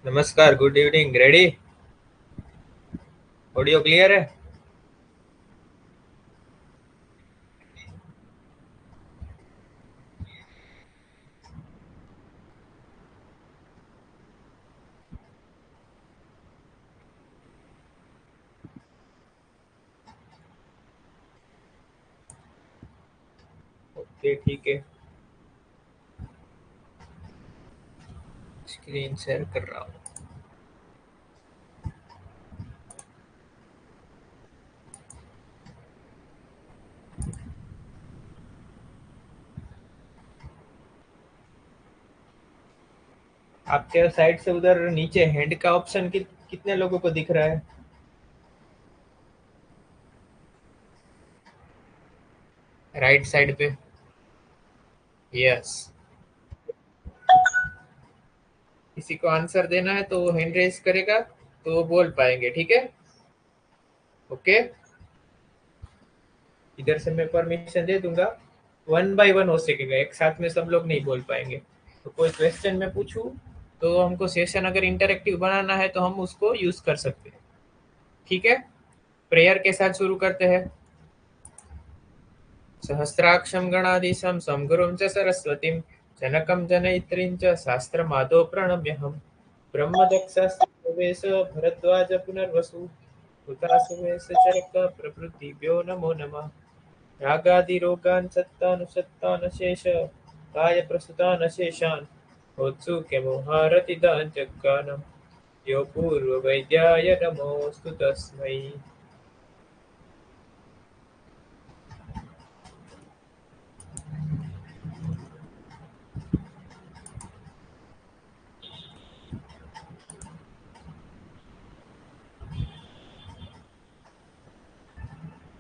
नमस्कार, good evening. Ready? Audio clear है? Okay, ठीक है। स्क्रीन शेयर कर रहा हूँ। आपके साइड से उधर नीचे हैंड का ऑप्शन कितने लोगों को दिख रहा है? राइट साइड पे। यस। किसी को आंसर देना है तो वो हैंड रेज करेगा तो वो बोल पाएंगे, ठीक है? ओके। इधर से मैं परमिशन दे दूंगा। वन बाय वन हो सकेगा, एक साथ में सब लोग नहीं बोल पाएंगे। तो कोई क्वेश्चन मैं पूछूं तो हमको सेशन अगर इंटरेक्टिव बनाना है तो हम उसको यूज कर सकते हैं, ठीक है? प्रेयर के साथ शुरू करते हैं। सहस्राक्षं गणाधीशं समगुरुं च सरस्वतीं जनकं जनयित्रीं च शास्त्रमादौ प्रणम्यहम्। ब्रह्मदक्षास्त्रवेश भरद्वाज पुनर्वसु हुतासुवेश चरक प्रभृतिभ्यो नमो नमः। रागादिरोगान् सत्तानुसत्तानशेष कायप्रसृतानशेषान् उत्सुक्यमोहारतिदान् जग्गानं यो पूर्ववैद्याय नमोऽस्तु तस्मै।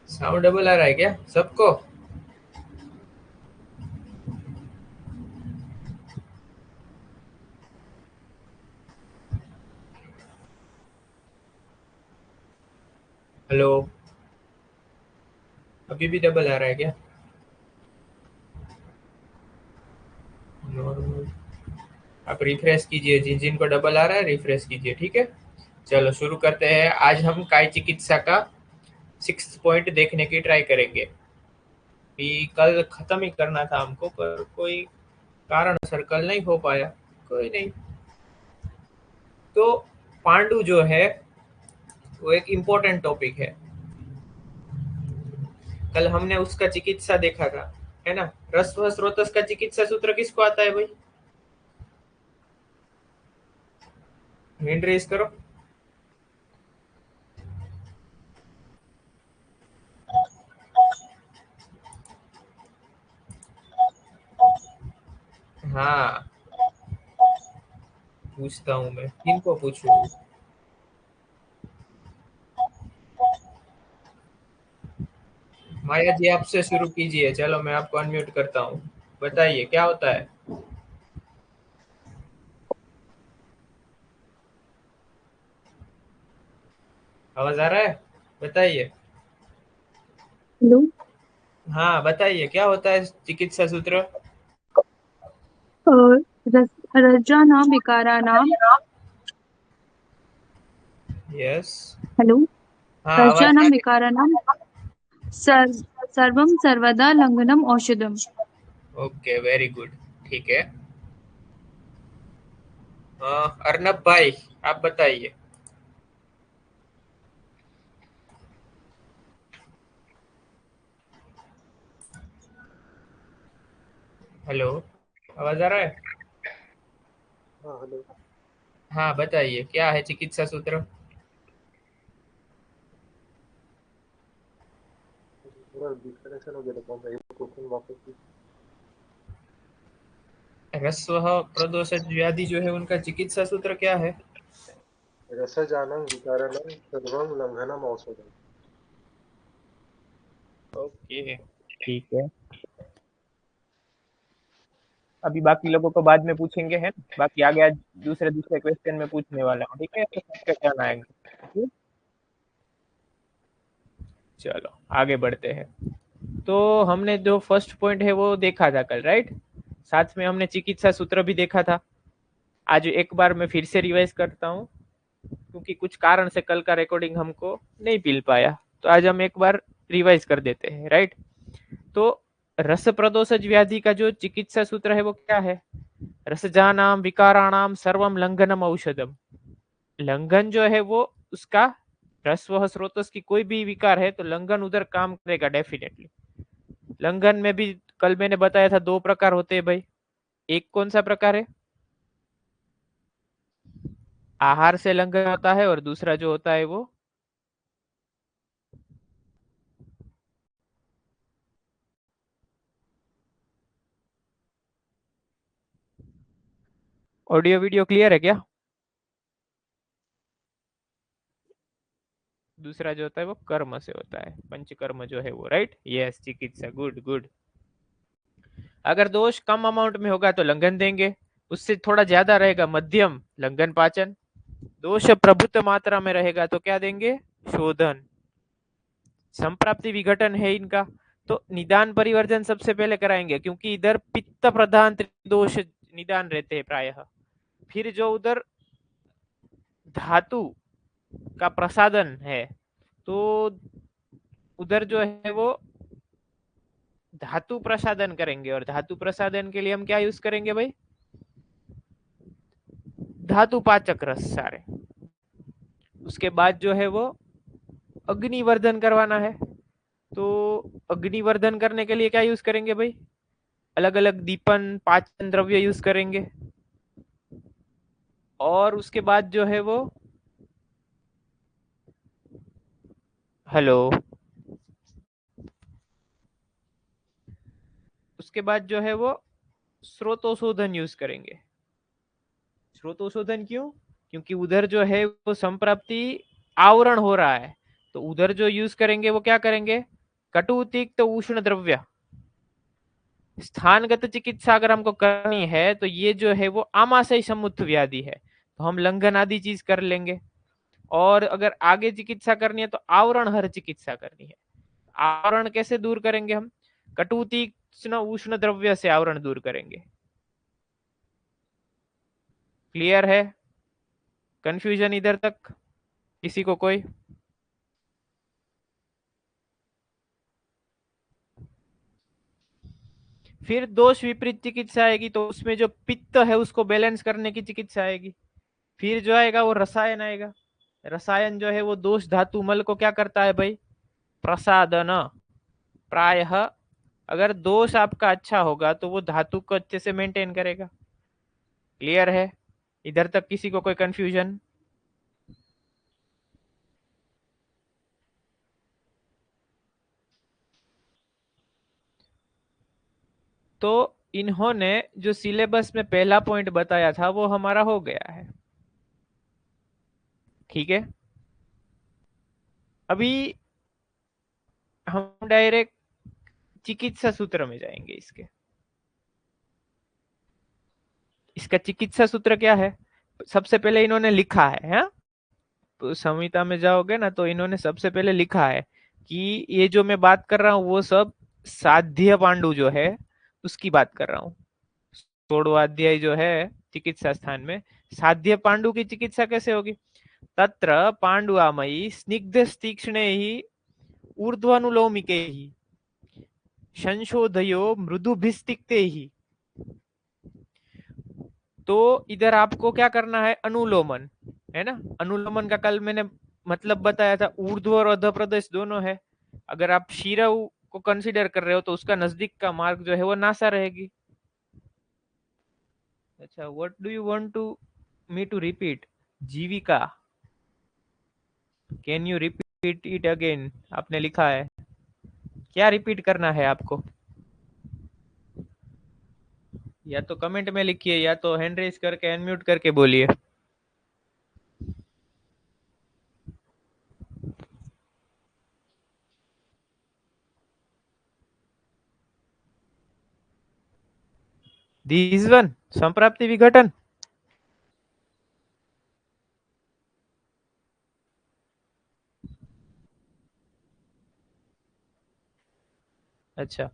साउंड डबल आ रहा है क्या सबको? हेलो? अभी भी डबल आ रहा है क्या? नॉर्मल। आप रिफ्रेश कीजिए, जिन जिन को डबल आ रहा है रिफ्रेश कीजिए, ठीक है? चलो शुरू करते हैं। आज हम काय चिकित्सा का 6 पॉइंट देखने की ट्राई करेंगे। भी कल खत्म ही करना था हमको, पर कोई कारण सर कल नहीं हो पाया। कोई नहीं। तो पांडु जो है वो एक इम्पोर्टेंट टॉपिक है। कल हमने उसका चिकित्सा देखा था, है ना? रस्व स्रोतस का चिकित्सा सूत्र किसको आता है भाई? हैंड रेज करो। हाँ, पूछता हूँ मैं, किनको पूछूं? माया जी आपसे शुरू कीजिए। चलो मैं आपको अनम्यूट करता हूँ। बताइए क्या होता है? आवाज आ रहा है? बताइए। हेलो। हाँ बताइए, क्या होता है चिकित्सा सूत्र? रज्जानां विकाराणां यस। हेलो। हाँ, आवाज आ रज्जानां रही विकाराणां सर्व सर्वं सर्वदा लंघनम् औषधम्। है? Okay, very good. ठीक है। अर्नब भाई, आप बताइए। हेलो? आवाज आ रहा है? हाँ हेलो। हाँ बताइए, क्या है चिकित्सा सूत्र? थोड़ा डिस्कनेक्शन हो गया था, कौन सा एक क्वेश्चन वापस पूछ। रस्व प्रदोष व्याधि जो है उनका चिकित्सा सूत्र क्या है? रसजानं विकारानं सर्वं लंघनम् औषधम्। ओके, ठीक है। अभी बाकी लोगों को बाद में पूछेंगे, है ना? बाकी आगे आज दूसरे दूसरे क्वेश्चन में पूछने वाला हूँ, ठीक है? तो सबका ध्यान आएंगे। चलो आगे बढ़ते हैं। तो हमने जो फर्स्ट पॉइंट है वो देखा था कल, राइट? साथ में हमने चिकित्सा सूत्र भी देखा था। आज एक बार मैं फिर से रिवाइज करता हूँ, क्योंकि कुछ कारण से कल का रिकॉर्डिंग हमको नहीं मिल पाया, तो आज हम एक बार रिवाइज कर देते हैं, राइट। तो रस प्रदोषज व्याधि का जो चिकित्सा सूत्र है वो क्या है? रसजानाम विकाराणाम सर्वम लंघनम औषधम। लंघन जो है वो उसका रस वह स्रोतस की कोई भी विकार है तो लंघन उधर काम करेगा डेफिनेटली। लंघन में भी कल मैंने बताया था 2 प्रकार होते हैं भाई। एक कौन सा प्रकार है? आहार से लंघन होता है, और दूसरा जो होता है वो ऑडियो वीडियो क्लियर है क्या? दूसरा जो होता है वो कर्म से होता है, पंचकर्म जो है वो, राइट। यस, चिकित्सा, गुड गुड। अगर दोष कम अमाउंट में होगा तो लंघन देंगे, उससे थोड़ा ज्यादा रहेगा मध्यम लंघन पाचन, दोष प्रभुत्व मात्रा में रहेगा तो क्या देंगे? शोधन। संप्राप्ति विघटन है इनका, तो निदान परिवर्जन सबसे पहले कराएंगे, क्योंकि इधर पित्त प्रधान दोष निदान रहते हैं प्रायः। फिर जो उधर धातु का प्रसादन है तो उधर जो है वो धातु प्रसादन करेंगे, और धातु प्रसादन के लिए हम क्या यूज करेंगे भाई? धातु पाचक रस सारे। उसके बाद जो है वो अग्निवर्धन करवाना है, तो अग्निवर्धन करने के लिए क्या यूज करेंगे भाई? अलग अलग दीपन पाचन द्रव्य यूज करेंगे। और उसके बाद जो है वो, हेलो, उसके बाद जो है वो स्रोतोशोधन यूज करेंगे। स्रोतोशोधन क्यों? क्योंकि उधर जो है वो संप्राप्ति आवरण हो रहा है, तो उधर जो यूज करेंगे वो क्या करेंगे? कटु तिक्त उष्ण द्रव्य। स्थानगत चिकित्सा अगर हमको करनी है तो ये जो है वो आमाशय सम्मुख व्याधि है, तो हम लंघन आदि चीज कर लेंगे। और अगर आगे चिकित्सा करनी है तो आवरण हर चिकित्सा करनी है। आवरण कैसे दूर करेंगे हम? कटु तीक्ष्ण उष्ण द्रव्य से आवरण दूर करेंगे। क्लियर है? कंफ्यूजन इधर तक किसी को कोई? फिर दोष विपरीत चिकित्सा आएगी, तो उसमें जो पित्त है उसको बैलेंस करने की चिकित्सा आएगी। फिर जो आएगा वो रसायन आएगा। रसायन जो है वो दोष धातु मल को क्या करता है भाई? प्रसादन। प्रायः अगर दोष आपका अच्छा होगा तो वो धातु को अच्छे से मेंटेन करेगा। क्लियर है? इधर तक किसी को कोई कंफ्यूजन? तो इन्होंने जो सिलेबस में पहला पॉइंट बताया था वो हमारा हो गया है, ठीक है। अभी हम डायरेक्ट चिकित्सा सूत्र में जाएंगे। इसका चिकित्सा सूत्र क्या है? सबसे पहले इन्होंने लिखा है, हाँ? तो संहिता में जाओगे ना तो इन्होंने सबसे पहले लिखा है कि ये जो मैं बात कर रहा हूँ वो सब साध्य पांडु जो है उसकी बात कर रहा हूँ। 16वां अध्याय जो है चिकित्सा स्थान में, साध्य पांडु की चिकित्सा कैसे होगी? तत्र पांडुआमयी स्निग्ध तीक्ष्णे ही ऊर्ध्वानुलोमिके ही संशोधयो मृदुभिस्तिक्ते ही। तो इधर आपको क्या करना है? अनुलोमन, है ना। अनुलोमन का कल मैंने मतलब बताया था, ऊर्ध्व और अध प्रदेश दोनों है। अगर आप शिरव को कंसीडर कर रहे हो तो उसका नजदीक का मार्ग जो है वो नासा रहेगी। अच्छा, what do you want to me to repeat? Jeevika, can you repeat it again? आपने लिखा है, क्या रिपीट करना है आपको? या तो कमेंट में लिखिए या तो हैंड रेज करके अनम्यूट करके बोलिए। दिस वन, संप्राप्ति विघटन। अच्छा,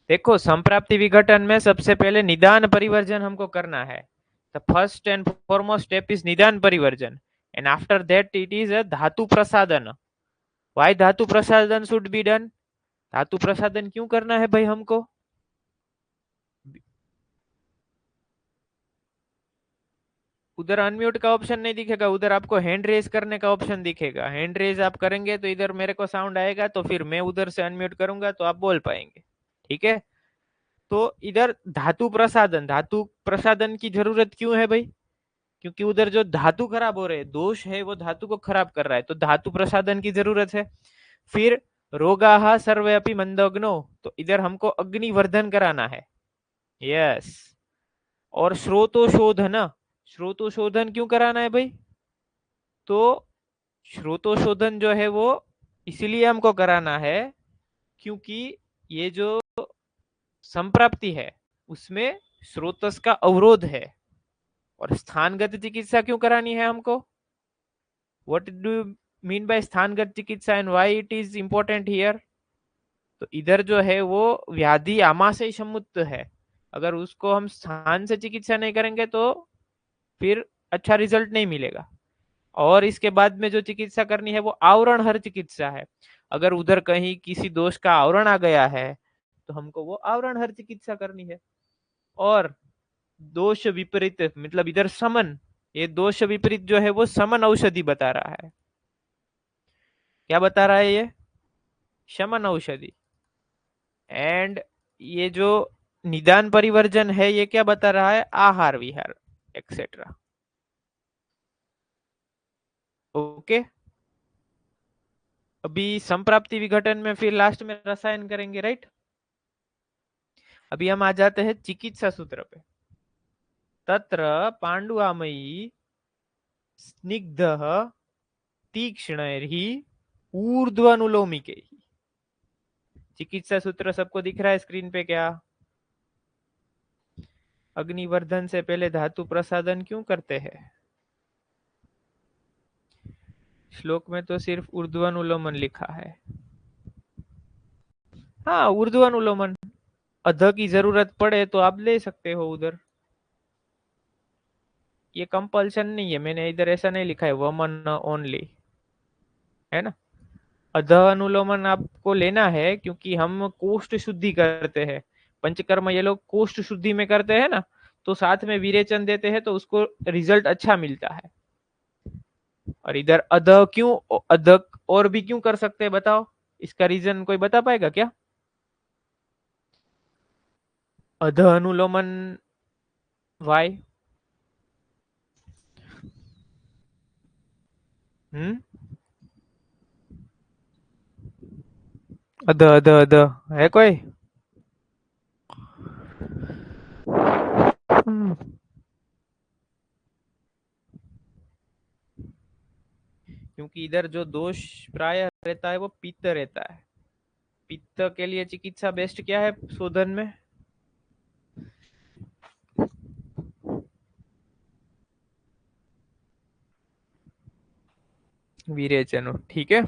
देखो, संप्राप्ति विघटन में सबसे पहले निदान परिवर्जन हमको करना है, The first and foremost step is Nidan Parivarjan, and after that it is a Dhatu Prasadana. Why Dhatu Prasadan should be done? धातु प्रसादन क्यों करना है भाई हमको? उधर अनम्यूट का ऑप्शन नहीं दिखेगा, उधर आपको हैंड रेज करने का ऑप्शन दिखेगा. हैंड रेज आप करेंगे तो इधर मेरे को साउंड आएगा, तो फिर मैं उधर से अनम्यूट करूंगा तो आप बोल पाएंगे. ठीक है, तो इधर धातु प्रसादन की जरूरत क्यों है भाई? क्योंकि उधर जो धातु खराब हो रहे हैं, दोष है वो धातु को खराब कर रहा है, तो धातु प्रसादन की जरूरत है. फिर रोगाहा सर्वे अपि मंदग्नो, तो इधर हमको अग्निवर्धन कराना है. यस. और श्रोतोशोधन क्यों कराना है भाई? तो श्रोतोशोधन जो है वो इसीलिए हमको कराना है क्योंकि ये जो संप्राप्ति है उसमें स्रोतस का अवरोध है. और स्थानगत चिकित्सा क्यों करानी है हमको? What do you mean by स्थानगत चिकित्सा and why it is important here? तो इधर जो है वो व्याधि आमाशय समुक्त है, अगर उसको हम स्थान से चिकित्सा नहीं करेंगे तो फिर अच्छा रिजल्ट नहीं मिलेगा. और इसके बाद में जो चिकित्सा करनी है वो आवरण हर चिकित्सा है. अगर उधर कहीं किसी दोष का आवरण आ गया है तो हमको वो आवरण हर चिकित्सा करनी है. और दोष विपरीत मतलब इधर समन, ये दोष विपरीत जो है वो समन औषधि बता रहा है. क्या बता रहा है ये? शमन औषधि. एंड ये जो निदान परिवर्जन है ये क्या बता रहा है? आहार विहार एक्सेट्रा. ओके. अभी संप्राप्ति विघटन में फिर लास्ट में रसायन करेंगे, राइट? अभी हम आ जाते हैं चिकित्सा सूत्र पे. तत्र पांडुआमयी स्निग्धः तीक्ष्णैर्हि ऊर्ध्वनुलोमिकैः. चिकित्सा सूत्र सबको दिख रहा है स्क्रीन पे क्या? अग्निवर्धन से पहले धातु प्रसादन क्यों करते हैं? श्लोक में तो सिर्फ ऊर्ध्वनुलोमन लिखा है. हाँ, ऊर्ध्वनुलोमन. अध की जरूरत पड़े तो आप ले सकते हो उधर, ये कंपल्सन नहीं है. मैंने इधर ऐसा नहीं लिखा है वमन ओनली, है ना. अध अनुलोमन आपको लेना है क्योंकि हम कोष्ठ शुद्धि करते हैं. पंचकर्म ये लोग कोष्ठ शुद्धि में करते हैं ना, तो साथ में विरेचन देते हैं तो उसको रिजल्ट अच्छा मिलता है. और इधर अध क्यों, अध और भी क्यों कर सकते हैं बताओ? इसका रीजन कोई बता पाएगा क्या? अध अनुलोमन वाई? अध अध अध है कोई? क्योंकि इधर जो दोष प्राय रहता है वो पित्त रहता है. पित्त के लिए चिकित्सा बेस्ट क्या है शोधन में? विरेचन. ठीक है.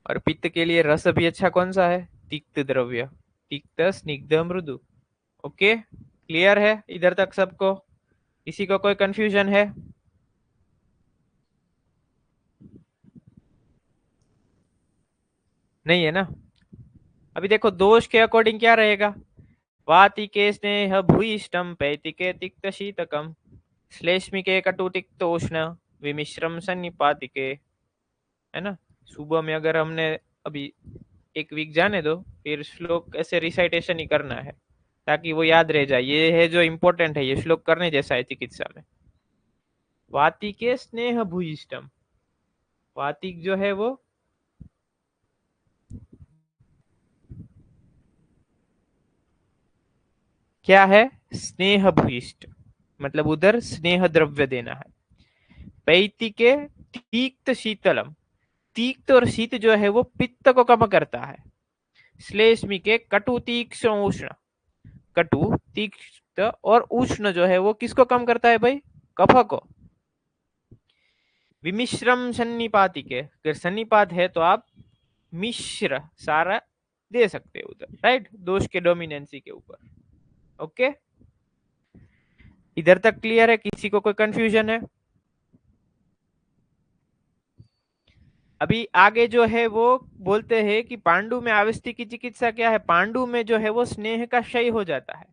और पित्त के लिए रस भी अच्छा कौन सा है? तिक्त द्रव्य. तिक्त स्निग्ध मृदु. ओके, क्लियर है इधर तक सबको? किसी को कोई कंफ्यूजन है? नहीं है ना. अभी देखो दोष के अकॉर्डिंग क्या रहेगा? वातिके स्नेह भूयिष्टम पैतिके तिक्त शीतकम श्लेष्मिके कटु तिक्त उष्ण विमिश्रम सन्निपातिके. है ना. सुबह में अगर हमने अभी एक वीक जाने दो, फिर श्लोक ऐसे रिसाइटेशन ही करना है ताकि वो याद रह जाए. ये है जो इम्पोर्टेंट है, ये श्लोक करने जैसा है चिकित्सा में. वातिके स्नेह भूयिष्टम. वातिक जो है वो क्या है? स्नेह भूयिष्ट, मतलब उधर स्नेह द्रव्य देना है. पैतिके तीक्त शीतलम. तीक्त और शीत जो है वो पित्त को कम करता है. श्लेष्मिके कटु तीक्ष्ण उष्ण. कटु तीक्ष्ण और उष्ण जो है वो किसको कम करता है भाई? कफ को. विमिश्रम सन्निपातिके, अगर सन्निपात है तो आप मिश्र सारा दे सकते हो उधर, राइट, दोष के डोमिनेंसी के ऊपर. ओके, इधर तक क्लियर है? किसी को कोई कंफ्यूजन है? अभी आगे जो है वो बोलते हैं कि पांडु में आविष्टि की चिकित्सा क्या है? पांडु में जो है वो स्नेह का क्षय हो जाता है।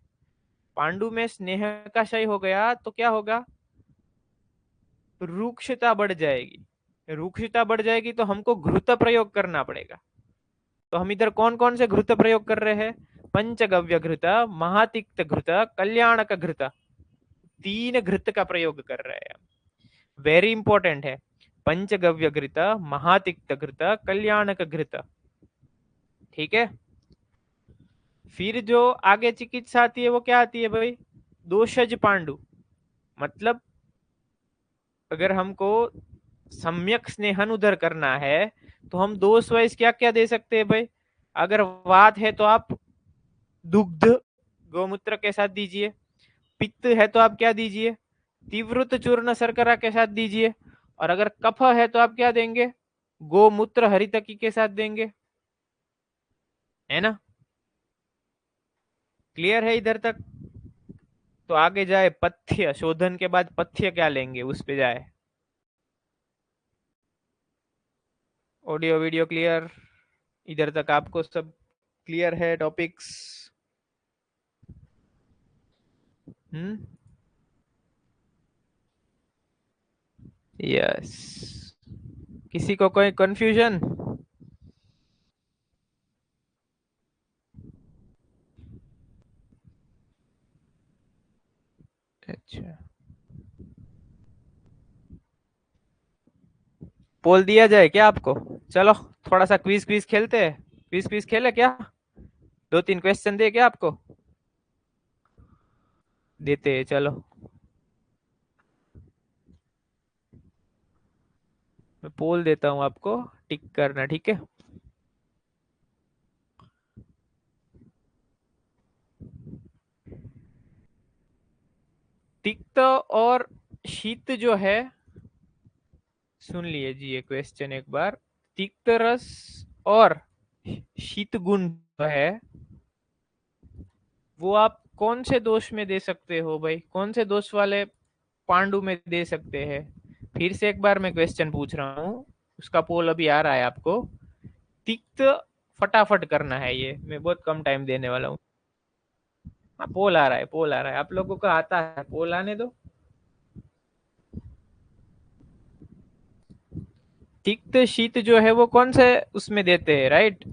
पांडु में स्नेह का क्षय हो गया तो क्या होगा? रूक्षता बढ़ जाएगी। रूक्षता बढ़ जाएगी तो हमको घृत प्रयोग करना पड़ेगा। तो हम इधर कौन कौन से घृत प्रयोग कर रहे हैं? पंचगव्य घृत, महातिक्त घृत, कल्याणक घृत, 3 घृत का प्रयोग कर रहे हैं। वेरी इंपॉर्टेंट है। पंचगव्य घृत, महातिक्त घृत, कल्याणक घृत। ठीक है। फिर जो आगे चिकित्सा आती है वो क्या आती है भाई? दोषज पांडु। मतलब अगर हमको सम्यक स्नेहन उधर करना है तो हम दोष वाइज क्या क्या दे सकते हैं भाई? अगर वात है तो आप दुग्ध गौमूत्र के साथ दीजिए। पित्त है तो आप क्या दीजिए? तीव्रत चूर्ण शर्करा के साथ दीजिए। और अगर कफ है तो आप क्या देंगे? गोमूत्र हरितकी के साथ देंगे। है ना? क्लियर है इधर तक? तो आगे जाए पथ्य। शोधन के बाद पथ्य क्या लेंगे उस पे जाए। Audio video clear? इधर तक आपको सब क्लियर है टॉपिक्स? यस। किसी को कोई कंफ्यूजन? अच्छा, पोल दिया जाए क्या आपको? चलो थोड़ा सा क्विज क्विज खेलते हैं। क्विज क्विज खेले क्या? 2-3 क्वेश्चन दे क्या आपको? देते हैं चलो। मैं पोल देता हूं आपको, टिक करना। ठीक है। तिक्त और शीत जो है, सुन लिए जी ये क्वेश्चन एक बार। तिक्त रस और शीत गुण जो है वो आप कौन से दोष में दे सकते हो भाई? कौन से दोष वाले पांडु में दे सकते हैं? फिर से एक बार मैं क्वेश्चन पूछ रहा हूँ, उसका पोल अभी आ रहा है आपको। तिक्त फटाफट करना है, ये मैं बहुत कम टाइम देने वाला हूँ। हाँ पोल आ रहा है, पोल आ रहा है। आप लोगों को आता है, पोल आने दो। तिक्त शीत जो है वो कौन से उसमें देते हैं, राइट?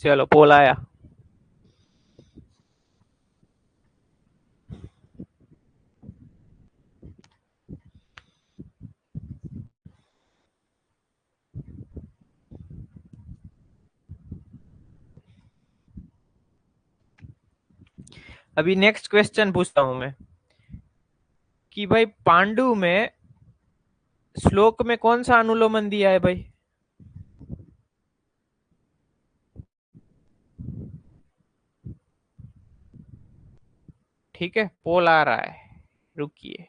चलो पोल आया। अभी नेक्स्ट क्वेश्चन पूछता हूं मैं कि भाई पांडु में श्लोक में कौन सा अनुलोमन दिया है भाई? ठीक है, पोल आ रहा है, रुकिए।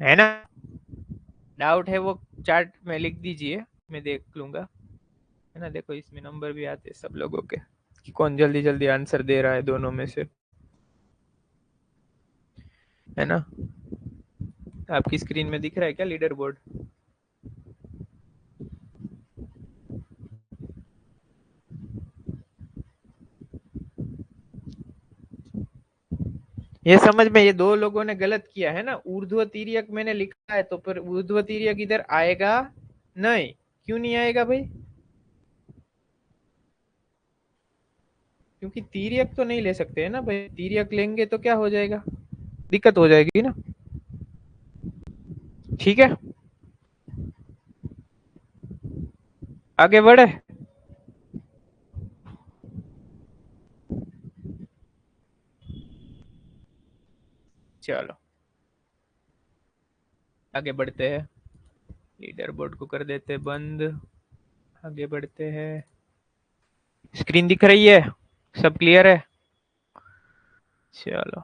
है ना? डाउट है वो चार्ट में लिख दीजिए, मैं देख लूंगा। है ना? देखो इसमें नंबर भी आते हैं सब लोगों के कि कौन जल्दी जल्दी आंसर दे रहा है दोनों में से। है ना? आपकी स्क्रीन में दिख रहा है क्या लीडर बोर्ड? ये समझ में, ये दो लोगों ने गलत किया है ना। ऊर्ध्व तिर्यक मैंने लिखा है तो फिर ऊर्ध्व तिर्यक इधर आएगा नहीं। क्यों नहीं आएगा भाई? क्योंकि तिर्यक तो नहीं ले सकते है ना भाई। तिर्यक लेंगे तो क्या हो जाएगा? दिक्कत हो जाएगी ना। ठीक है, आगे बढ़े। चलो आगे बढ़ते हैं। लीडर बोर्ड को कर देते बंद। आगे बढ़ते हैं। स्क्रीन दिख रही है? सब क्लियर है? चलो,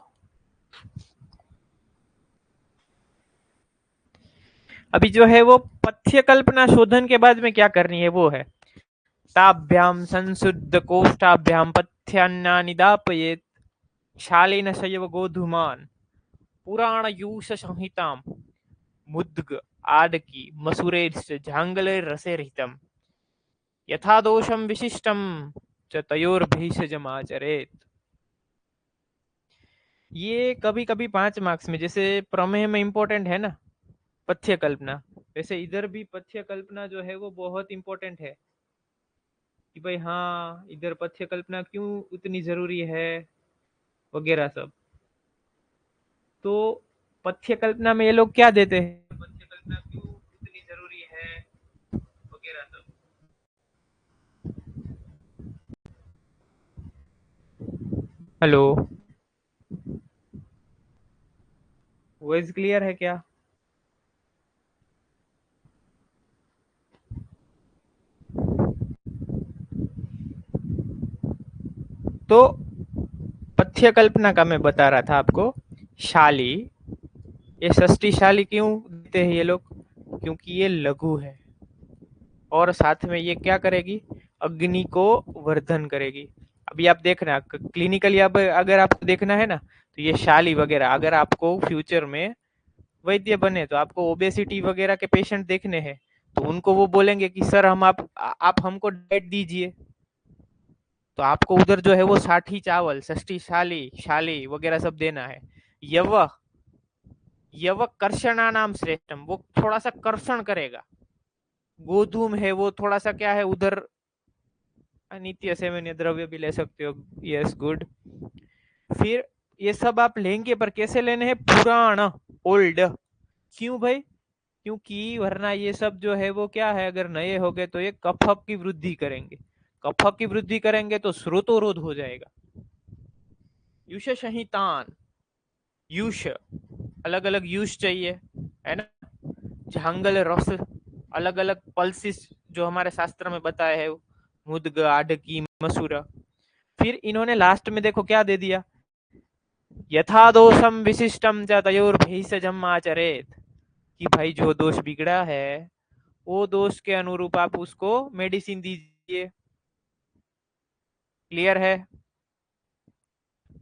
अभी जो है वो पथ्य कल्पना शोधन के बाद में क्या करनी है वो है ताभ्याम संशुद्ध कोष्ठाभ्याम पथ्यान्ना निदापयेत शालेन शैव गोधूमान पुराण यूष संहिताम मुद्ग आडकी मसूरेर्श्च झांगलेर्रसेरहितम यथा दोषम विशिष्टम च तयोर्भेषजमाचरेत। ये कभी कभी 5 मार्क्स में, जैसे प्रमेय में इंपॉर्टेंट है ना पथ्य कल्पना, वैसे इधर भी पथ्य कल्पना जो है वो बहुत इंपॉर्टेंट है कि भाई हाँ इधर पथ्य कल्पना क्यों उतनी जरूरी है वगैरह सब। तो पथ्य कल्पना में ये लोग क्या देते हैं, पथ्य कल्पना क्यों उतनी जरूरी है वगैरह सब। हेलो, वॉइस क्लियर है क्या? तो पथ्य कल्पना का मैं बता रहा था आपको, शाली, ये षष्ठी शाली क्यों देते हैं ये लोग, क्योंकि ये लघु है और साथ में ये क्या करेगी, अग्नि को वर्धन करेगी। अभी आप देखना क्लिनिकली, अब अगर आपको देखना है ना तो ये शाली वगैरह, अगर आपको फ्यूचर में वैद्य बने तो आपको ओबेसिटी वगैरह के पेशेंट देखने हैं तो उनको वो बोलेंगे कि सर हम आप हमको डाइट दीजिए, तो आपको उधर जो है वो साठी चावल, षष्ठी शाली, शाली वगैरह सब देना है। यव यव कर्षणा नाम श्रेष्ठम, वो थोड़ा सा कर्षण करेगा। गोधूम है वो थोड़ा सा क्या है उधर, अनित्य सेवन्य द्रव्य भी ले सकते हो, यस गुड। फिर ये सब आप लेंगे पर कैसे लेने हैं, पुराण, ओल्ड। क्यों भाई, क्योंकि वरना ये सब जो है वो क्या है, अगर नए हो गए तो ये कफक की वृद्धि करेंगे, कफक की वृद्धि करेंगे तो स्रोतोरोध हो जाएगा। युष संहितान, युष, अलग अलग यूज चाहिए है ना, झांगल रस, अलग अलग पल्सिस जो हमारे शास्त्र में बताया है, मुद्ग आडकी मसूरा। फिर इन्होंने लास्ट में देखो क्या दे दिया, यथा दोषम विशिष्टम च तयोर्भेषजम आचरेत, कि भाई जो दोष बिगड़ा है वो दोष के अनुरूप आप उसको मेडिसिन दीजिए। क्लियर है?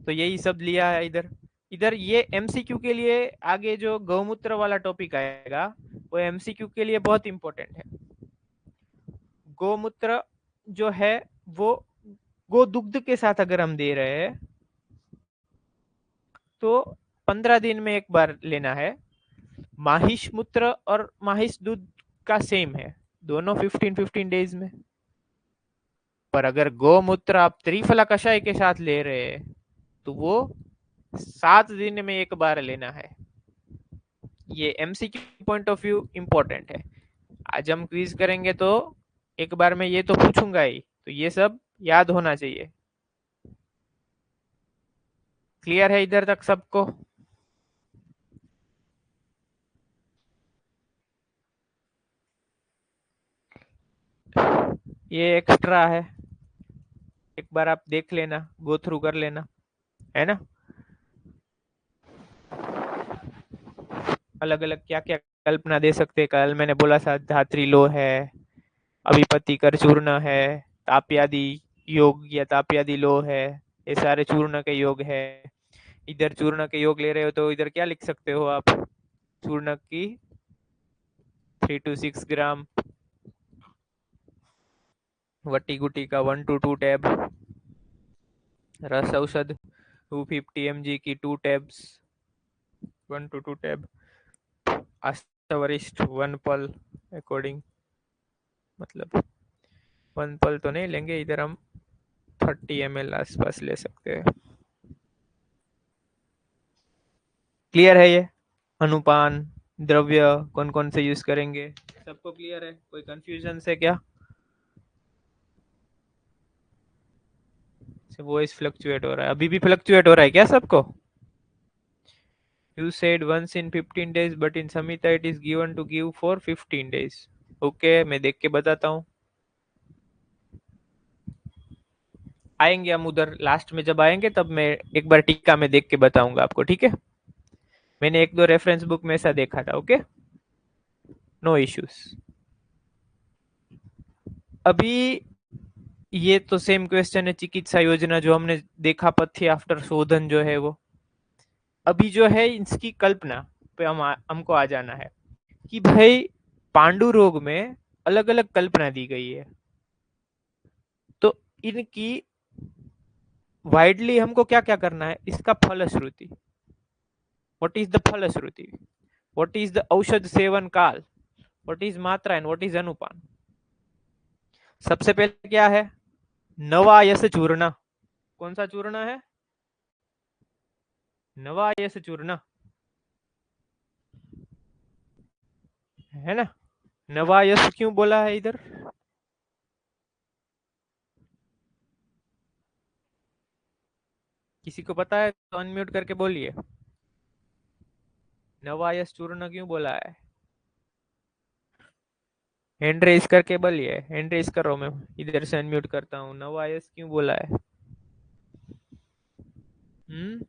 तो यही सब लिया है इधर। इधर ये एमसीक्यू के लिए आगे जो गौमूत्र वाला टॉपिक आएगा वो एमसीक्यू के लिए बहुत इंपॉर्टेंट है। गौमूत्र जो है वो गोदुग्ध के साथ अगर हम दे रहे हैं तो 15 दिन में एक बार लेना है। माहिष मूत्र और माहिष दूध का सेम है, दोनों 15-15 डेज में। पर अगर गौमूत्र आप त्रिफला कषाय के साथ ले रहे हैं तो वो 7 दिन में एक बार लेना है। ये MCQ point of view important है। आज हम क्विज करेंगे तो एक बार मैं ये तो पूछूंगा ही, तो ये सब याद होना चाहिए। क्लियर है इधर तक सबको? ये एक्स्ट्रा है, एक बार आप देख लेना, गो थ्रू कर लेना, है ना। अलग अलग क्या क्या कल्पना दे सकते हैं, कल मैंने बोला था धात्री लो है, अभिपति कर चूर्ण है, ताप्यादि योग या ताप्यादि लो है, ये सारे चूर्ण के योग है। इधर चूर्ण के योग ले रहे हो तो इधर क्या लिख सकते हो आप, चूर्ण की 3 to 6 ग्राम, वट्टी गुटी का 1 to 2 टैब, रस औषध 250 mg की 2 टैब्स, 1 to 2 टैब, अष्टवरिष्ठ 1 पल अकॉर्डिंग, मतलब 1 पल तो नहीं लेंगे इधर, हम 30 ml आसपास ले सकते हैं। क्लियर है ये अनुपान द्रव्य कौन कौन से यूज करेंगे, सबको क्लियर है? कोई कंफ्यूजन है क्या? वॉइस फ्लक्चुएट हो रहा है, अभी भी फ्लक्चुएट हो रहा है क्या सबको? You said once in 15 days, but in Samhita it is given to give for 15 days. Okay, मैं देख के बताता हूँ। आएंगे हम उधर, लास्ट में जब आएंगे तब मैं एक बार टीका में देख के बताऊंगा आपको, ठीक है। मैंने एक दो रेफरेंस बुक में ऐसा देखा था। Okay, no issues. अभी ये तो सेम क्वेश्चन है, चिकित्सा योजना जो हमने देखा, पथ्य आफ्टर शोधन जो है वो। अभी जो है इसकी कल्पना पे हमको आ जाना है कि भाई पांडु रोग में अलग अलग कल्पना दी गई है, तो इनकी वाइडली हमको क्या क्या करना है, इसका फलश्रुति, व्हाट इज द फलश्रुति, व्हाट इज द औषध सेवन काल, व्हाट इज मात्रा एंड व्हाट इज अनुपान। सबसे पहले क्या है, नवायस चूर्ण। कौन सा चूर्ण है, नवायस चूर्ण, है ना। नवायस क्यों बोला है इधर, किसी को पता है तो अनम्यूट करके बोलिए। नवायस चूर्ण क्यों बोला है, हैंड रेस करके बोलिए, हैंड रेस करो, मैं इधर से अनम्यूट करता हूँ। नवायस क्यों बोला है। हम्म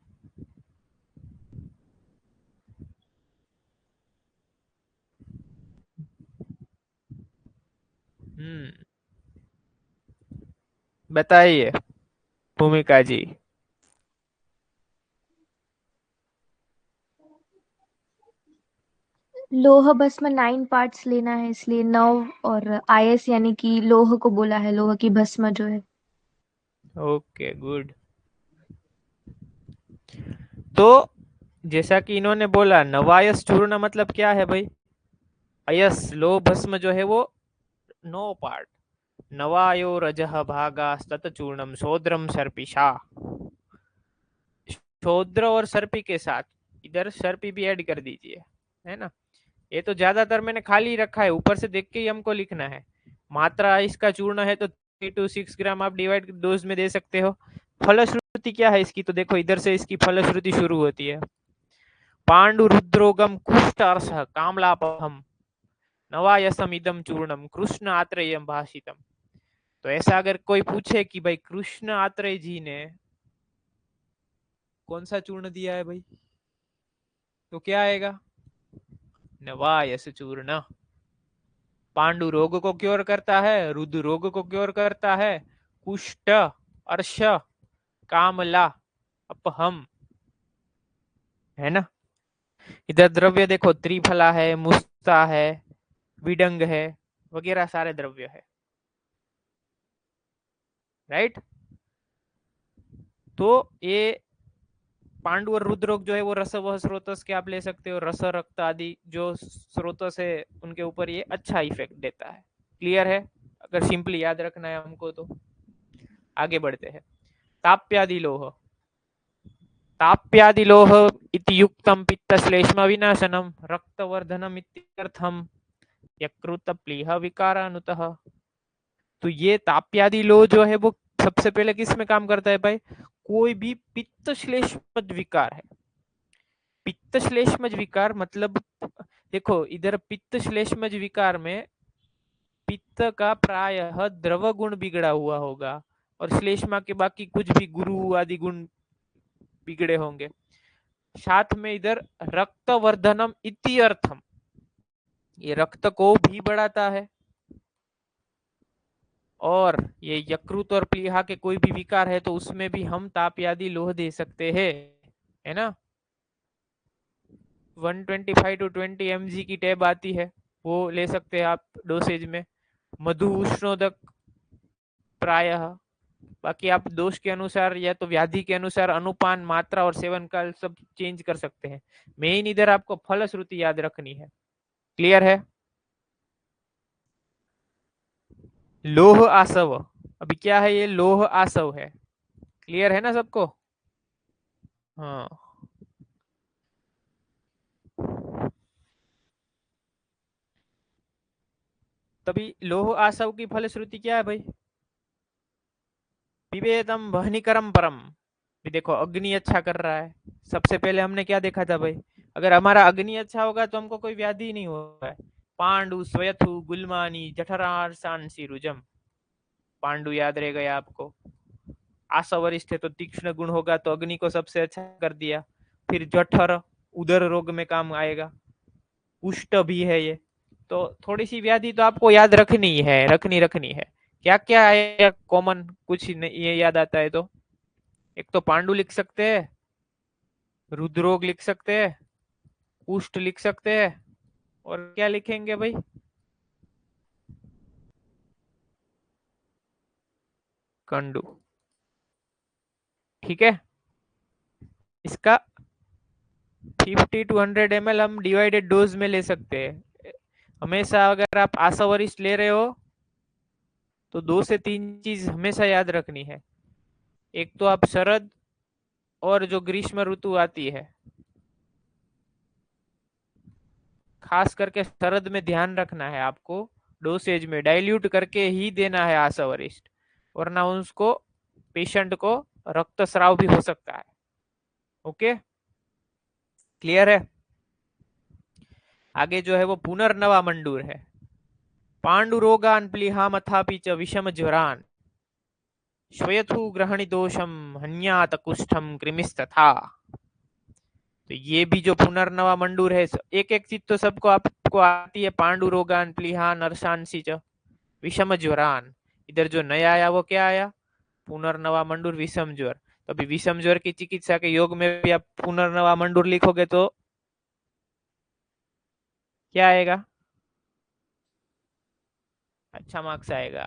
हम्म बताइए भूमिका जी। लोह भस्म 9 पार्ट्स लेना है, इसलिए 9। और आयस यानी कि लोह को बोला है, लोह की भस्म जो है। Okay good. तो जैसा कि इन्होंने बोला, नवायस चूर्ण मतलब क्या है भाई, अयस लोह भस्म जो है वो 9 पार्ट, नवायो रजह भागा तत चूर्णम शोद्रम सर्पिशा। शोद्र और सर्पी के साथ इधर सर्पी भी ऐड कर दीजिए, है ना। ये तो ज्यादातर मैंने खाली रखा है, ऊपर से देख के ही हमको लिखना है। मात्रा इसका चूर्ण है तो 3 to 6 ग्राम आप डिवाइड डोज में दे सकते हो। फलश्रुति क्या है इसकी, तो देखो इधर से इसकी फलश्रुति शुरू होती है। पांडु रुद्रोगम कुष्ठ अर्ष कामलापहम नवायसम इदम चूर्णम कृष्ण आत्रेयम भाषितम। तो ऐसा अगर कोई पूछे कि भाई कृष्ण आत्रेय जी ने कौन सा चूर्ण दिया है भाई, तो क्या आएगा, नवायस चूर्ण। पांडु रोग को क्योर करता है, रुद्र रोग को क्योर करता है, कुष्ठ अर्श कामला अपहम, है ना। इधर द्रव्य देखो, त्रिफला है, मुस्ता है, विडंग है, वगैरह सारे द्रव्य है, राइट। तो ये पांडु और रुद्रोग जो है वो रस वह स्रोतस के आप ले सकते हो, रस रक्त आदि जो स्रोतस है उनके ऊपर ये अच्छा इफेक्ट देता है। क्लियर है, अगर सिंपली याद रखना है हमको तो। आगे बढ़ते हैं। ताप्यादि लोह, ताप्यादि लोह इति युक्तम पित्तश्लेष्म विनाशनम रक्तवर्धनम इत्यर्थम यकृत प्लीह विकारानुतः। तो ये ताप्यादि लोह जो है वो सबसे पहले किस में काम करता है भाई, कोई भी पित्त श्लेष्मज विकार है। पित्त श्लेष्मज विकार मतलब देखो इधर पित्त श्लेष्मज विकार में पित्त का प्रायः द्रव गुण बिगड़ा हुआ होगा और श्लेष्मा के बाकी कुछ भी गुरु आदि गुण बिगड़े होंगे। साथ में इधर रक्तवर्धनम इति अर्थम, ये रक्त को भी बढ़ाता है। और ये यकृत और प्लीहा के कोई भी विकार है तो उसमें भी हम ताप्यादि लोह दे सकते हैं, है ना। 125 to 20 mg की टैब आती है, वो ले सकते हैं आप डोसेज में। मधु उष्णोदक प्रायः, बाकी आप दोष के अनुसार या तो व्याधि के अनुसार अनुपान मात्रा और सेवन काल सब चेंज कर सकते हैं। मेन इधर आपको फलश्रुति याद रखनी है। क्लियर है। लोह आसव, अभी क्या है ये, लोह आसव है। क्लियर है ना सबको। हाँ, तभी लोह आसव की फलश्रुति क्या है भाई, पिबेदम वहनिकरम परम। भी देखो अग्नि अच्छा कर रहा है, सबसे पहले हमने क्या देखा था भाई, अगर हमारा अग्नि अच्छा होगा तो हमको कोई व्याधि नहीं होगा। पांडु स्वयथु गुलमानी जठरार सांसी रुजम, पांडु याद रह गया आपको। आशा-वरिष्ठ है तो तीक्ष्ण गुण होगा, तो अग्नि को सबसे अच्छा कर दिया। फिर जठर, उदर रोग में काम आएगा। कुष्ठ भी है ये। तो थोड़ी सी व्याधि तो आपको याद रखनी है। क्या क्या आएगा कॉमन, कुछ ये याद आता है तो? एक तो पांडु लिख सकते हैं, रुद्रोग लिख सकते हैं, कुष्ठ लिख सकते हैं, और क्या लिखेंगे भाई? कंडू। ठीक है, इसका 50 to 100 ml हम डिवाइडेड डोज में ले सकते हैं। हमेशा अगर आप आशावरिष्ठ ले रहे हो तो 2 से 3 चीज हमेशा याद रखनी है। एक तो आप शरद और जो ग्रीष्म ऋतु आती है, खास करके शरद में ध्यान रखना है आपको, डोसेज में डाइल्यूट करके ही देना है आशावरिष्ठ, वरना उसको पेशेंट को रक्तस्राव भी हो सकता है। ओके, क्लियर है? आगे जो है वो पुनर्नवा मंडूर है। पांडुरोगान प्लीहामथापि च विषम ज्वरान श्वेथु ग्रहणी दोषम हन्यात कुष्ठम कृमिस्तथा। तो ये भी जो पुनर्नवा मंडूर है, एक एक चीज तो सबको आपको आती है। पांडुरोगान प्लीहान अर्शांसी च विषम ज्वरान। इधर जो नया आया वो क्या आया? पुनर्नवा मंडूर विषम ज्वर। तो अभी विषम ज्वर की चिकित्सा के योग में भी आप पुनर्नवा मंडूर लिखोगे तो क्या आएगा? अच्छा मार्क्स आएगा,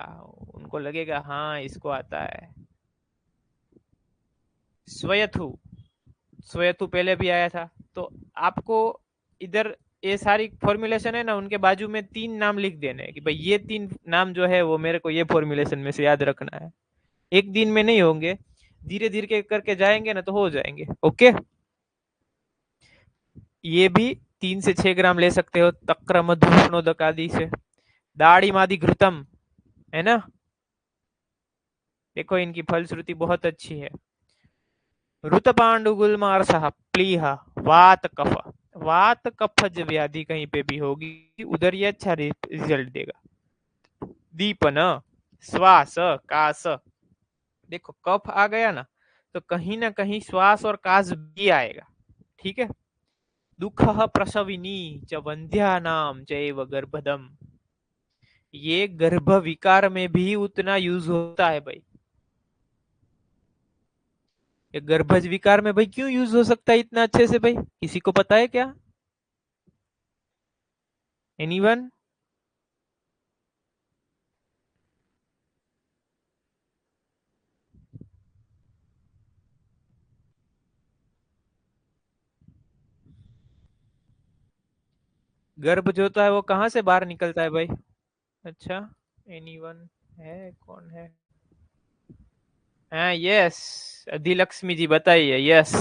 उनको लगेगा हाँ इसको आता है। स्वयथु, स्वयथु पहले भी आया था। तो आपको इधर ये सारी फॉर्मुलेशन है ना, उनके बाजू में 3 नाम लिख देने हैं कि भाई ये 3 नाम जो है वो मेरे को ये फॉर्मुलेशन में से याद रखना है। एक दिन में नहीं होंगे, धीरे धीरे करके जाएंगे ना तो हो जाएंगे। ओके, ये भी 3 से 6 ग्राम ले सकते हो तक्र मधुष्णोदक आदि से। दाढ़ी मादी घृतम है ना, देखो इनकी फलश्रुति बहुत अच्छी है। ऋतपांडुगुल्मार्षः प्लीहा वात कफ। वात कफज व्याधि कहीं पे भी होगी उधर ये अच्छा रिजल्ट देगा। दीपन, श्वास, कास, देखो कफ आ गया ना तो कहीं ना कहीं श्वास और कास भी आएगा। ठीक है। दुख प्रसविनी च वंध्या नाम चैव गर्भदम। ये गर्भ विकार में भी उतना यूज होता है भाई। ये गर्भज विकार में भाई क्यों यूज हो सकता है इतना अच्छे से भाई, किसी को पता है क्या? एनीवन? गर्भ जो होता है वो कहाँ से बाहर निकलता है भाई? अच्छा, एनीवन है? कौन है? हाँ यस, अधिलक्ष्मी जी बताइए। यस,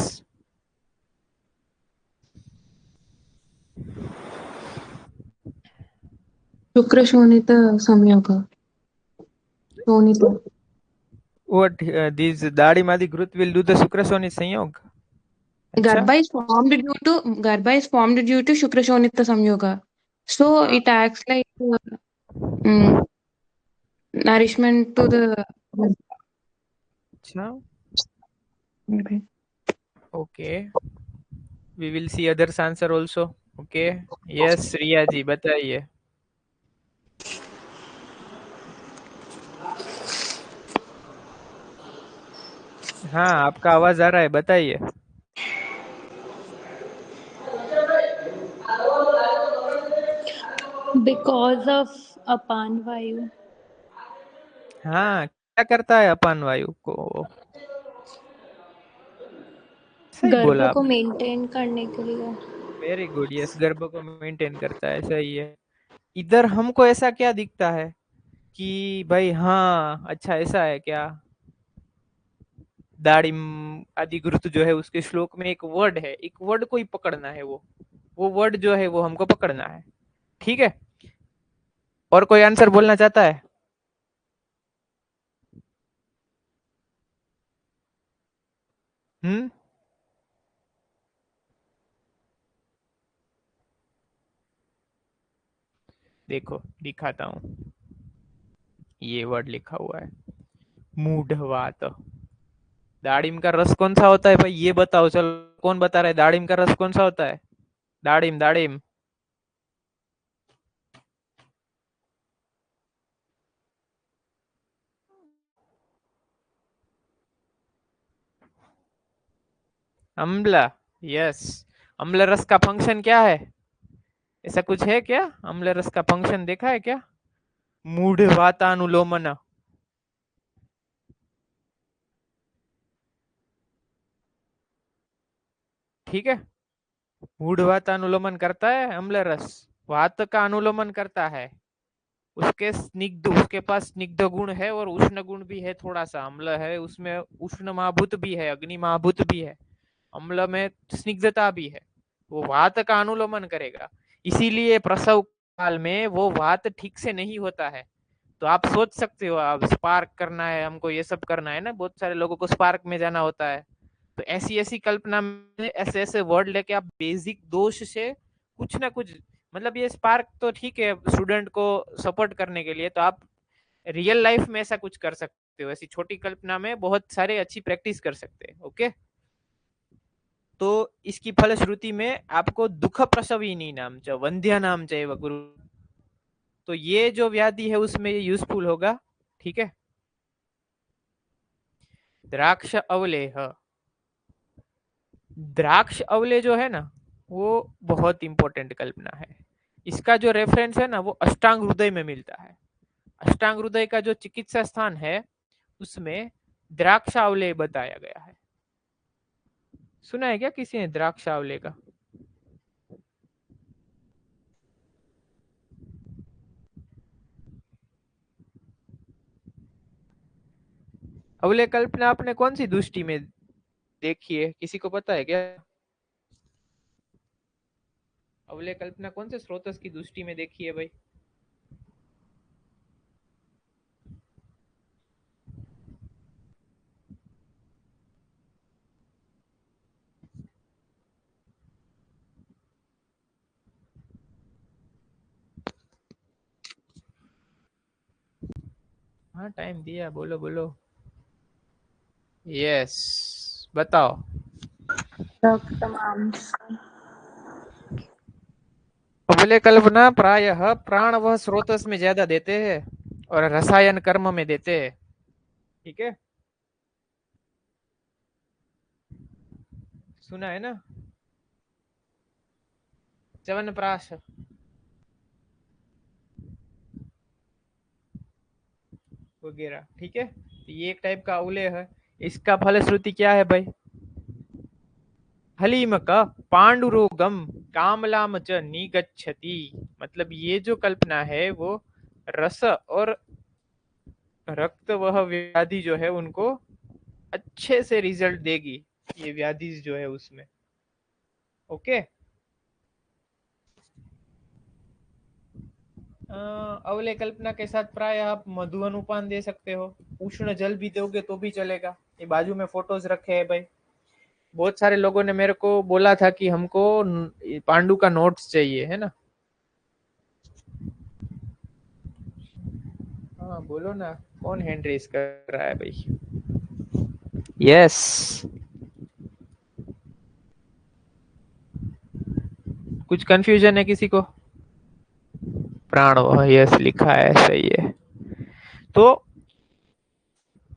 शुक्र शोणित संयोग शोणित what this दाढ़ी मादी growth will do the शुक्रशोनी संयोग? अच्छा, Garbha is formed due to Shukra Shonita Samyoga. So हाँ, it acts like mm, nourishment to the अच्छा, maybe. Okay, we will see others answer also. Okay, yes Riya ji बताइए। हाँ आपका आवाज आ रहा है, बताइए। Because of अपान वायु। हाँ, क्या करता है अपान वायु को? सही गर्भ बोला को आपने, मेंटेन करने के लिए। Very good. यस, गर्भ को मेंटेन करता है, सही है। इधर हमको ऐसा क्या दिखता है कि भाई हाँ अच्छा ऐसा है क्या? दाड़िम आदि गुरुत जो है उसके श्लोक में एक वर्ड है, एक वर्ड को ही पकड़ना है, वो वर्ड जो है वो हमको पकड़ना है। ठीक है, और कोई आंसर बोलना चाहता है? हम्म, देखो दिखाता हूँ, ये वर्ड लिखा हुआ है मूढ़वात। दाड़िम का रस कौन सा होता है भाई, ये बताओ। चलो कौन बता रहा है दाड़िम का रस कौन सा होता है? दाड़िम दाड़िम। अम्ल। यस। अम्ल रस का फंक्शन क्या है? ऐसा कुछ है क्या? अम्ल रस का फंक्शन देखा है क्या? मूढ़ वातानुलोमन। ठीक है। मूढ़ वातानुलोमन करता है अम्ल रस, वात का अनुलोमन करता है। उसके स्निग्ध, उसके पास स्निग्ध गुण है और उष्ण गुण भी है, थोड़ा सा अम्ल है उसमें, उष्ण महाभूत भी है, अग्नि महाभूत भी है, अम्ल में स्निग्धता भी है। वो वात का अनुलोमन करेगा, इसीलिए प्रसव काल में वो वात ठीक से नहीं होता है। तो आप सोच सकते हो, अब स्पार्क करना है हमको, ये सब करना है ना, बहुत सारे लोगों को स्पार्क में जाना होता है। तो ऐसी ऐसी कल्पना में ऐसे ऐसे वर्ड लेके आप बेसिक दोष से कुछ ना कुछ, मतलब ये स्पार्क तो ठीक है स्टूडेंट को सपोर्ट करने के लिए, तो आप रियल लाइफ में ऐसा कुछ कर सकते हो, ऐसी छोटी कल्पना में बहुत सारे अच्छी प्रैक्टिस कर सकते हैं। ओके, तो इसकी फलश्रुति में आपको दुख प्रसविनी नाम च वंध्या नाम चैव गुरु, तो ये जो व्याधि है उसमें ये यूजफुल होगा। ठीक है। द्राक्ष अवलेह, द्राक्ष अवले जो है ना, वो बहुत इंपॉर्टेंट कल्पना है। इसका जो रेफरेंस है ना वो अष्टांग हृदय में मिलता है। अष्टांग हृदय का जो चिकित्सा स्थान है उसमें द्राक्षावले बताया गया है। सुना है क्या किसी ने द्राक्षावले का? अवले कल्पना आपने कौन सी दृष्टि में देखी है, किसी को पता है क्या? अवले कल्पना कौन से स्रोतस की दृष्टि में देखी है भाई? हाँ टाइम दिया, बोलो बोलो। यस, बताओ। अवले कल्पना प्रायः प्राणवह स्रोतस में ज्यादा देते हैं और रसायन कर्म में देते हैं। ठीक है, सुना है ना? च्यवनप्राश वगैरह। ठीक है, तो ये एक टाइप का अवले है। इसका फलश्रुति क्या है भाई? हलीमक पांडुरोगम कामलाम च निगच्छति, मतलब ये जो कल्पना है वो रस और रक्त वह व्याधि जो है उनको अच्छे से रिजल्ट देगी, ये व्याधि जो है उसमें। ओके। अवले कल्पना के साथ प्राय आप मधु अनुपान दे सकते हो, उष्ण जल भी दोगे तो भी चलेगा। ये बाजू में फोटोज रखे हैं भाई। बहुत सारे लोगों ने मेरे को बोला था कि हमको पांडु का नोट्स चाहिए, है ना? हाँ बोलो ना, कौन हैंड रेस कर रहा है भाई? यस। कुछ कंफ्यूजन है किसी को? प्राण यस लिखा है, सही है। तो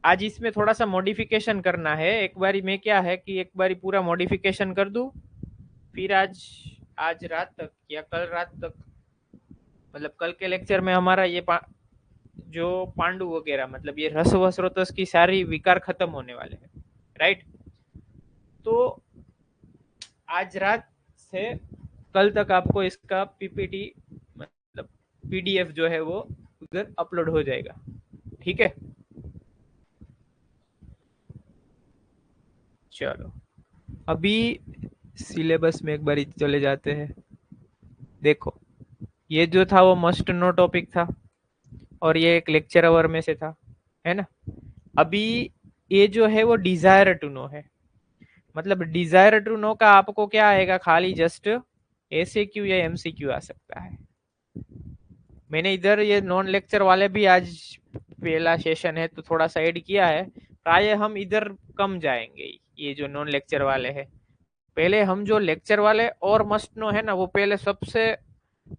आज इसमें थोड़ा सा मॉडिफिकेशन करना है। एक बारी में क्या है कि एक बारी पूरा मॉडिफिकेशन कर दूं, फिर आज आज रात तक या कल रात तक, मतलब कल के लेक्चर में हमारा ये जो पांडु वगैरह, मतलब ये रस व स्रोतस की सारी विकार खत्म होने वाले हैं। राइट, तो आज रात से कल तक आपको इसका पीपीटी मतलब पीडीएफ जो है वो उधर अपलोड हो जाएगा। ठीक है, चलो अभी सिलेबस में एक बार चले जाते हैं। देखो, ये जो था वो मस्ट नो टॉपिक था और ये एक लेक्चर आवर में से था, है ना? अभी ये जो है वो डिजायर टू नो है। मतलब डिजायर टू नो का आपको क्या आएगा, खाली जस्ट एसएक्यू या एमसीक्यू आ सकता है। मैंने इधर ये नॉन लेक्चर वाले भी आज पहला सेशन है तो थोड़ा सा ऐड किया है, प्राय हम इधर कम जाएंगे, ये जो नॉन लेक्चर वाले हैं। पहले हम जो लेक्चर वाले और मस्ट नो है ना, वो पहले सबसे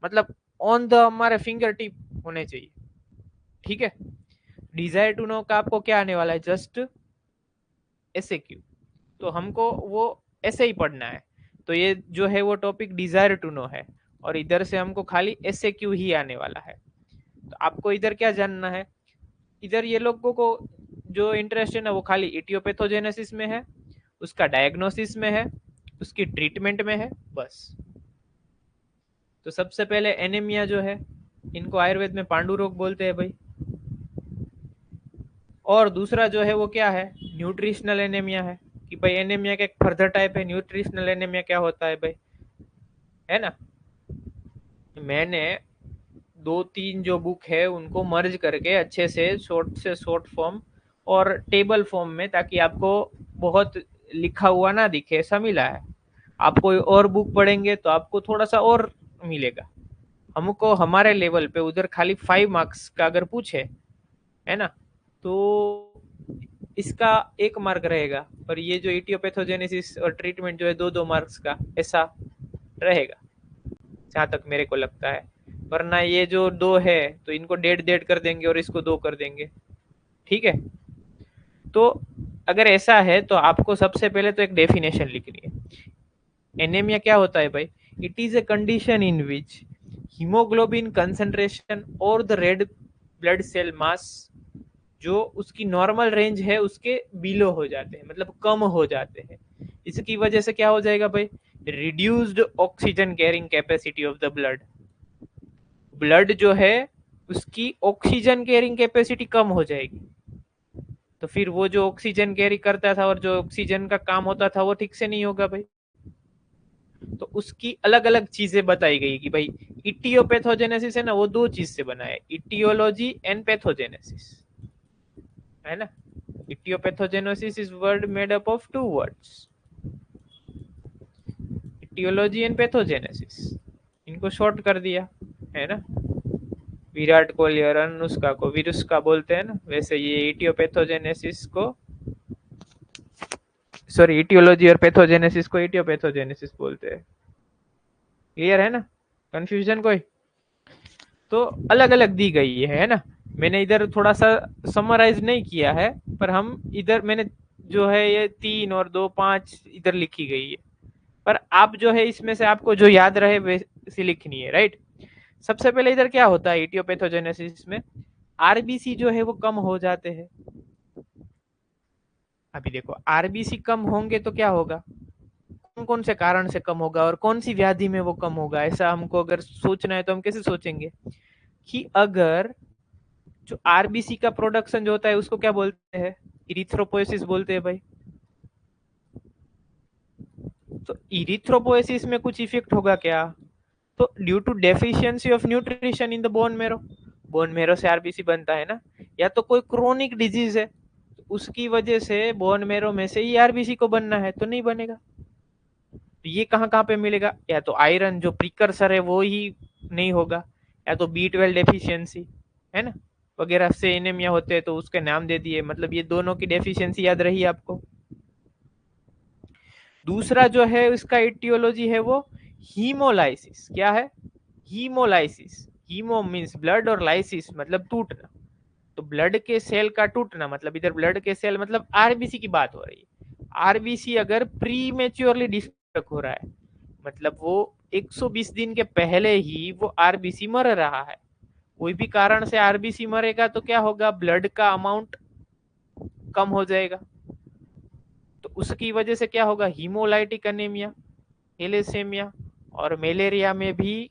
मतलब ऑन द हमारे फिंगर टिप होने चाहिए, ठीक है। डिजायर टू नो का आपको क्या आने वाला है, जस्ट एसएक्यू, तो हमको वो ऐसे ही पढ़ना है। तो ये जो है वो टॉपिक डिजायर टू नो है, और इधर से हमको खाली एसएक्यू ही आने वाला है। तो आपको इधर क्या जानना है, इधर ये लोगों को जो इंटरेस्ट है ना वो खाली इटियोपैथोजेनेसिस में है, उसका डायग्नोसिस में है, उसकी ट्रीटमेंट में है, बस। तो सबसे पहले एनीमिया जो है, इनको आयुर्वेद में पांडु रोग बोलते हैं भाई। और दूसरा जो है वो क्या है, न्यूट्रिशनल एनीमिया है, कि भाई एनीमिया का एक फर्दर टाइप है न्यूट्रिशनल एनीमिया। क्या होता है भाई, है ना। मैंने 2-3 जो बुक है उनको मर्ज करके अच्छे से शॉर्ट फॉर्म और टेबल फॉर्म में, ताकि आपको बहुत लिखा हुआ ना दिखे, ऐसा मिला है। आप कोई और बुक पढ़ेंगे तो आपको थोड़ा सा और मिलेगा। हमको हमारे लेवल पे उधर खाली 5 मार्क्स का अगर पूछे, है ना, तो इसका 1 मार्क रहेगा, और ये जो इटियोपैथोजेनेसिस और ट्रीटमेंट जो है 2-2 मार्क्स का ऐसा रहेगा, जहां तक मेरे को लगता है। वरना ये जो 2 है तो इनको 1.5 कर देंगे और इसको 2 कर देंगे, ठीक है। तो अगर ऐसा है तो आपको सबसे पहले तो एक डेफिनेशन लिखनी है। एनीमिया क्या होता है भाई, it is a condition in which haemoglobin concentration और the red blood cell mass जो उसकी नॉर्मल रेंज है उसके बिलो हो जाते हैं, मतलब कम हो जाते हैं। इसकी वजह से क्या हो जाएगा भाई, reduced oxygen carrying capacity of the blood. Blood जो है उसकी ऑक्सीजन कैरिंग कैपेसिटी कम हो जाएगी, तो फिर वो जो ऑक्सीजन कैरी करता था और जो ऑक्सीजन का काम होता था वो ठीक से नहीं होगा भाई। तो उसकी अलग अलग चीजें बताई गई कि भाई इटियोपैथोजेनेसिस है ना, वो 2 चीज से बना है, इटियोलॉजी एंड पैथोजेनेसिस, है ना। Aetiopathogenesis is word made up of 2 words, aetiology and pathogenesis. इनको शॉर्ट कर दिया, है ना। विराट कोहली और अनुष्का को विरुष्का बोलते हैं ना, वैसे ये इटियोपैथोजेनेसिस को, सॉरी, इटियोलॉजी और पैथोजेनेसिस को इटियोपैथोजेनेसिस बोलते हैं। क्लियर है ना, कंफ्यूजन कोई? तो अलग अलग दी गई है ना। मैंने इधर थोड़ा सा समराइज नहीं किया है, पर हम इधर मैंने जो है ये 3 और 2 5 इधर लिखी गई है, पर आप जो है इसमें से आपको जो याद रहे वैसी लिखनी है, राइट। सबसे पहले इधर क्या होता है इटियोपैथोजेनेसिस में, आरबीसी जो है वो कम हो जाते हैं। अभी देखो आरबीसी कम होंगे तो क्या होगा, कौन कौन से कारण से कम होगा और कौन सी व्याधि में वो कम होगा, ऐसा हमको अगर सोचना है तो हम कैसे सोचेंगे कि अगर जो आरबीसी का प्रोडक्शन जो होता है उसको क्या बोलते हैं, इरिथ्रोपोएसिस बोलते हैं भाई। तो इरिथ्रोपोएसिस में कुछ इफेक्ट होगा क्या, तो due to deficiency of nutrition in the bone marrow से आरबीसी बनता है ना, या तो कोई क्रोनिक डिजीज है उसकी वजह से बोन मेरो में से ही आरबीसी को बनना है, तो नहीं बनेगा। तो ये कहाँ कहाँ पे मिलेगा, या तो आयरन जो प्रिकर्सर है वो ही नहीं होगा, या तो B12 डेफिशिएंसी, है ना, वगैरह से एनीमिया होते हैं, तो उसके नाम दे दिए, मतलब ये दोनों की डेफिशिएंसी याद रही आपको। दूसरा जो है इसका इटियोलॉजी है वो हीमोलाइसिस। क्या है, हीमोलाइसिस। हीमो मींस ब्लड और लाइसिस मतलब टूटना, तो ब्लड के सेल का टूटना, मतलब इधर ब्लड के सेल मतलब आरबीसी की बात हो रही है। आरबीसी अगर प्रीमेच्योरली डिस्ट्रक्ट हो रहा है, मतलब वो 120 दिन के पहले ही वो आरबीसी मर रहा है, कोई भी कारण से आरबीसी मरेगा तो क्या होगा, ब्लड का अमाउंट कम हो जाएगा, तो उसकी वजह से क्या होगा, हीमोलाइटिक एनीमिया, थैलेसेमिया और मलेरिया में भी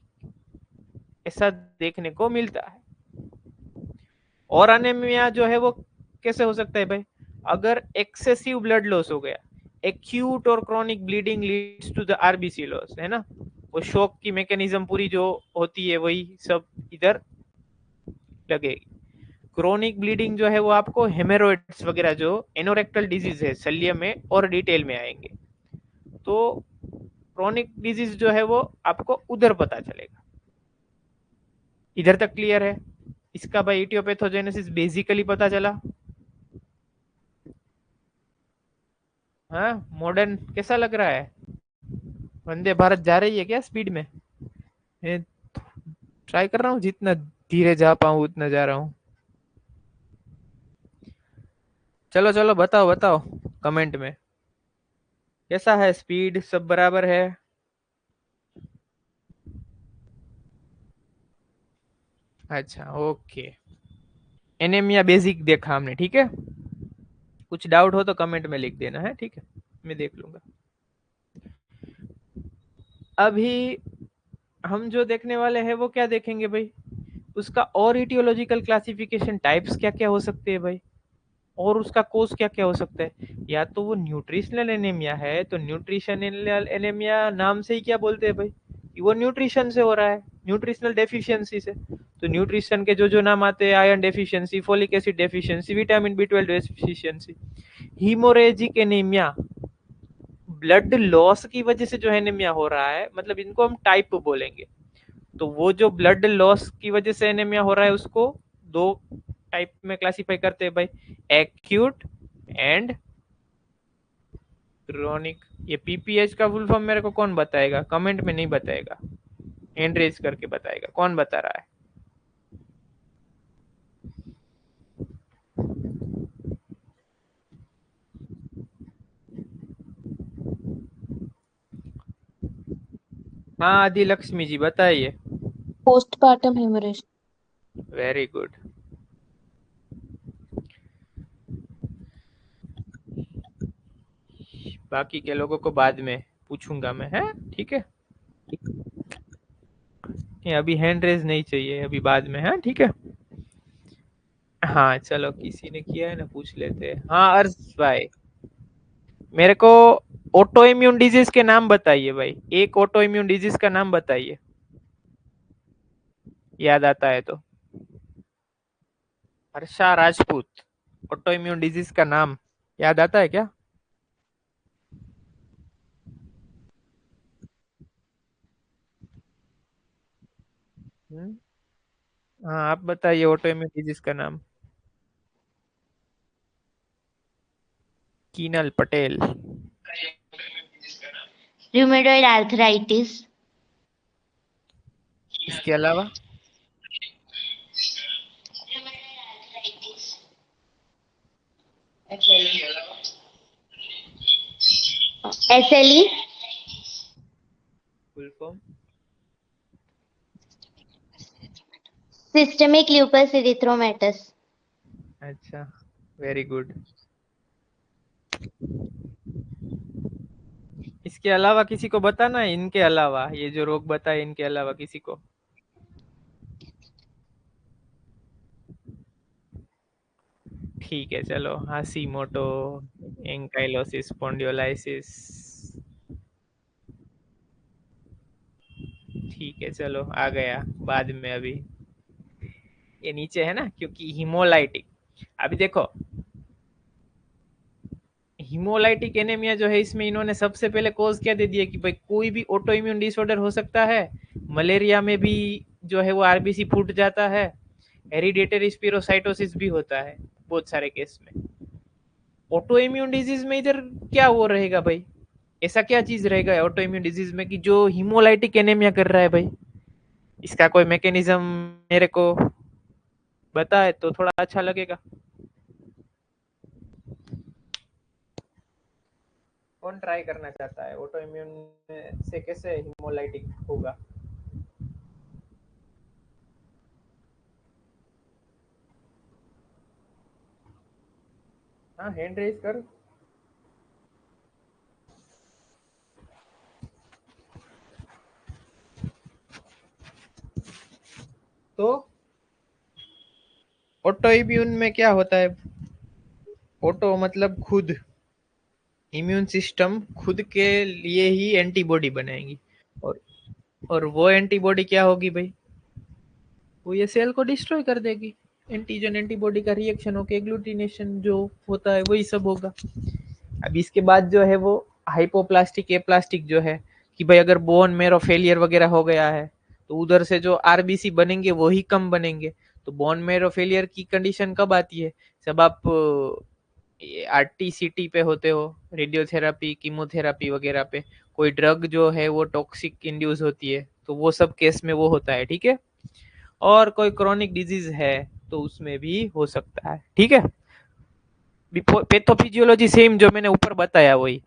ऐसा देखने को मिलता है। और एनीमिया जो है वो कैसे हो सकता है भाई, अगर एक्सेसिव ब्लड लॉस हो गया, एक्यूट और chronic bleeding leads to the RBC loss, है ना, वो शॉक की मैकेनिज्म पूरी जो होती है वही सब इधर लगेगी। क्रोनिक ब्लीडिंग जो है वो आपको हेमोरॉइड्स वगैरह जो एनोरेक्टल डिजीज है शल्य में और डिटेल में आएंगे, तो क्रोनिक डिजीज जो है वो आपको उधर पता चलेगा। इधर तक क्लियर है? इसका भाई इटियोपैथोजेनेसिस बेसिकली पता चला। हाँ, मॉडर्न कैसा लग रहा है? वंदे भारत जा रही है क्या स्पीड में? मैं ट्राई कर रहा हूँ, जितना धीरे जा पाऊँ उतना जा रहा हूँ। चलो चलो, बताओ बताओ कमेंट में, कैसा है स्पीड? सब बराबर है? अच्छा, ओके। एनेमिया बेसिक देखा हमने, ठीक है। कुछ डाउट हो तो कमेंट में लिख देना है, ठीक है, मैं देख लूंगा। अभी हम जो देखने वाले हैं वो क्या देखेंगे भाई? उसका और इटियोलॉजिकल क्लासिफिकेशन टाइप्स क्या क्या हो सकते हैं भाई, और उसका कोर्स क्या क्या हो सकता है। या तो वो न्यूट्रिशनल एनीमिया है, तो न्यूट्रिशनल एनीमिया नाम से ही क्या बोलते हैं भाई कि वो न्यूट्रिशन से हो रहा है, न्यूट्रिशनल डेफिशिएंसी से। तो न्यूट्रिशन के जो जो नाम आते हैं, iron deficiency, folic acid deficiency, vitamin B12 deficiency. Haemorrhagic anaemia, blood loss की वजह से जो एनीमिया हो रहा है, मतलब इनको हम टाइप बोलेंगे। तो वो जो ब्लड लॉस की वजह से एनीमिया हो रहा है उसको दो टाइप में क्लासिफाई करते हैं भाई, एक्यूट एंड क्रोनिक। ये पीपीएच का फुल फॉर्म मेरे को कौन बताएगा? कमेंट में नहीं बताएगा, हैंड रेज करके बताएगा। कौन बता रहा है? हाँ, आदि लक्ष्मी जी बताइए। Postpartum haemorrhage. Very good. बाकी के लोगों को बाद में पूछूंगा मैं, है ठीक है। ये अभी हैंड रेज नहीं चाहिए, अभी बाद में, है ठीक है। हाँ चलो, किसी ने किया है ना, पूछ लेते हैं। हाँ अर्ज भाई, मेरे को ऑटो इम्यून डिजीज के नाम बताइए भाई, एक ऑटो इम्यून डिजीज का नाम बताइए, याद आता है तो। Harsha Rajput, auto immune disease का नाम याद आता है क्या? हम्म? हाँ आप बताइए ऑटो इम्यून डिजीज का नाम। कीनल पटेल। Rheumatoid arthritis. इसके अलावा? SLE। Full form? Systemic lupus erythematosus. अच्छा, वेरी गुड। इसके अलावा किसी को बताना है? इनके अलावा, ये जो रोग बताए इनके अलावा किसी को? ठीक है चलो, हाशीमोटो, एंकाइलोसिस स्पॉन्डिलोलाइसिस। ठीक है चलो, आ गया बाद में। अभी ये नीचे है ना, क्योंकि हिमोलाइटिक। अभी देखो, हिमोलाइटिक एनीमिया जो है, इसमें इन्होंने सबसे पहले कॉज क्या दे दिया कि भाई कोई भी ऑटो इम्यून डिसऑर्डर हो सकता है। मलेरिया में भी जो है वो आरबीसी फूट जाता है, हेरिडेटरी स्पिरोसाइटोसिस भी होता है बहुत सारे केस में। ऑटो इम्यून डिजीज में इधर क्या वो रहेगा भाई? ऐसा क्या चीज रहेगा ऑटो इम्यून डिजीज में कि जो हिमोलाइटिक एनीमिया कर रहा है भाई? इसका कोई मैकेनिज्म मेरे को बताए तो थोड़ा अच्छा लगेगा। कौन ट्राई करना चाहता है? ऑटो इम्यून से कैसे हिमोलाइटिक होगा? हाँ, हैंड रेज कर। तो ऑटो इम्यून में क्या होता है? ऑटो मतलब खुद, इम्यून सिस्टम खुद के लिए ही एंटीबॉडी बनाएगी। और और वो एंटीबॉडी क्या होगी भाई? वो ये सेल को डिस्ट्रॉय कर देगी। एंटीजन एंटीबॉडी का रिएक्शन होकर एग्लूटिनेशन जो होता है वही सब होगा। अब इसके बाद जो है वो हाइपोप्लास्टिक एप्लास्टिक जो है, कि भाई अगर बोन मेरो फेलियर वगैरह हो गया है तो उधर से जो आरबीसी बनेंगे वो ही कम बनेंगे। तो बोन मेरो फेलियर की कंडीशन कब आती है? जब आप RTCT पे होते हो, रेडियोथेरापी, कीमोथेरापी वगैरह पे, कोई ड्रग जो है वो टॉक्सिक इंड्यूस होती है, तो वो सब केस में वो होता है, ठीक है। और कोई क्रोनिक डिजीज है तो उसमें भी हो सकता है, ठीक है। पैथोफिजियोलॉजी सेम जो मैंने ऊपर बताया वही,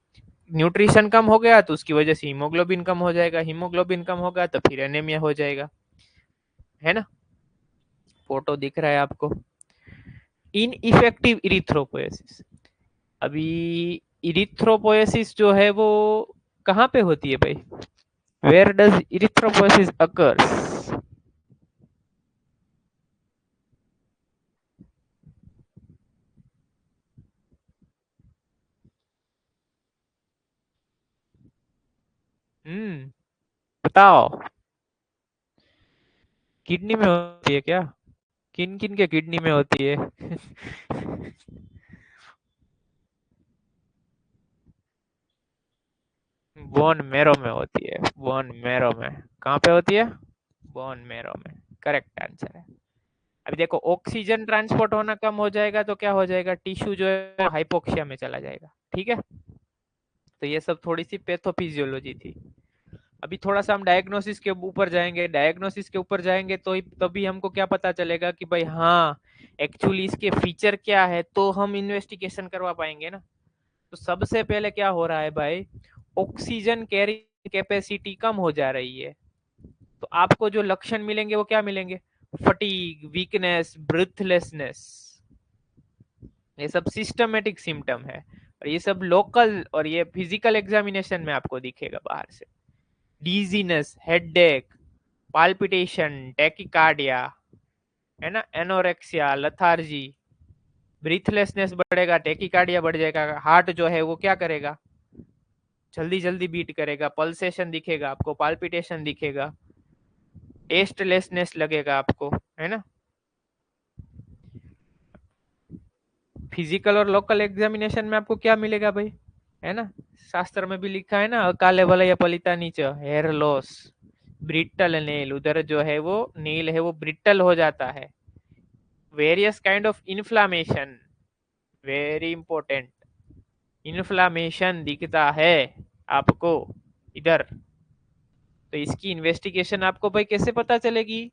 न्यूट्रिशन कम हो गया तो उसकी वजह से हीमोग्लोबिन कम हो जाएगा, हीमोग्लोबिन कम होगा तो फिर एनीमिया हो जाएगा, है ना। फोटो दिख रहा है आपको। इनइफेक्टिव इरिथ्रोपोएसिस, अभी इरिथ्रोपोएसिस जो है वो कहाँ पे होती है भाई, वेयर डज इरिथ्रोपोएसिस अकर्स? बताओ, किडनी में होती है क्या? किन किन के किडनी में होती है? बोन मैरो में होती है, बोन मैरो में। कहाँ पे होती है? बोन मैरो में, करेक्ट आंसर है। अभी देखो, ऑक्सीजन ट्रांसपोर्ट होना कम हो जाएगा तो क्या हो जाएगा, टिश्यू जो है हाइपोक्सिया में चला जाएगा, ठीक है। तो ये सब थोड़ी सी पैथोफिजियोलॉजी थी। अभी थोड़ा सा हम डायग्नोसिस के ऊपर जाएंगे, डायग्नोसिस के ऊपर जाएंगे तो तभी हमको क्या पता चलेगा कि भाई हाँ एक्चुअली इसके फीचर क्या है, तो हम इन्वेस्टिगेशन करवा पाएंगे ना। तो सबसे पहले क्या हो रहा है भाई, ऑक्सीजन कैरी कैपेसिटी कम हो जा रही है, तो आपको जो लक्षण मिलेंगे वो क्या मिलेंगे, फटीग, वीकनेस, ब्रीथलेसनेस, ये सब सिस्टमेटिक सिम्टम है। और ये सब लोकल और ये फिजिकल एग्जामिनेशन में आपको दिखेगा बाहर से। डीजीनेस, हेडेक, पाल्पिटेशन, टैकिकार्डिया, है ना, एनोरेक्सिया, लथार्जी, ब्रीथलेसनेस बढ़ेगा, टैकिकार्डिया बढ़ जाएगा, हार्ट जो है वो क्या करेगा, जल्दी जल्दी बीट करेगा, पल्सेशन दिखेगा आपको, पाल्पिटेशन दिखेगा, टेस्टलेसनेस लगेगा आपको, है ना। फिजिकल और लोकल एग्जामिनेशन में आपको क्या मिलेगा भाई, है ना, शास्त्र में भी लिखा है ना, अकाले वलय पलिता नीच, हेयर लॉस, ब्रिटल नेल, उधर जो है वो नील है वो ब्रिटल हो जाता है, various kind of inflammation, very important, inflammation दिखता है आपको इधर। तो इसकी इन्वेस्टिगेशन आपको भाई कैसे पता चलेगी,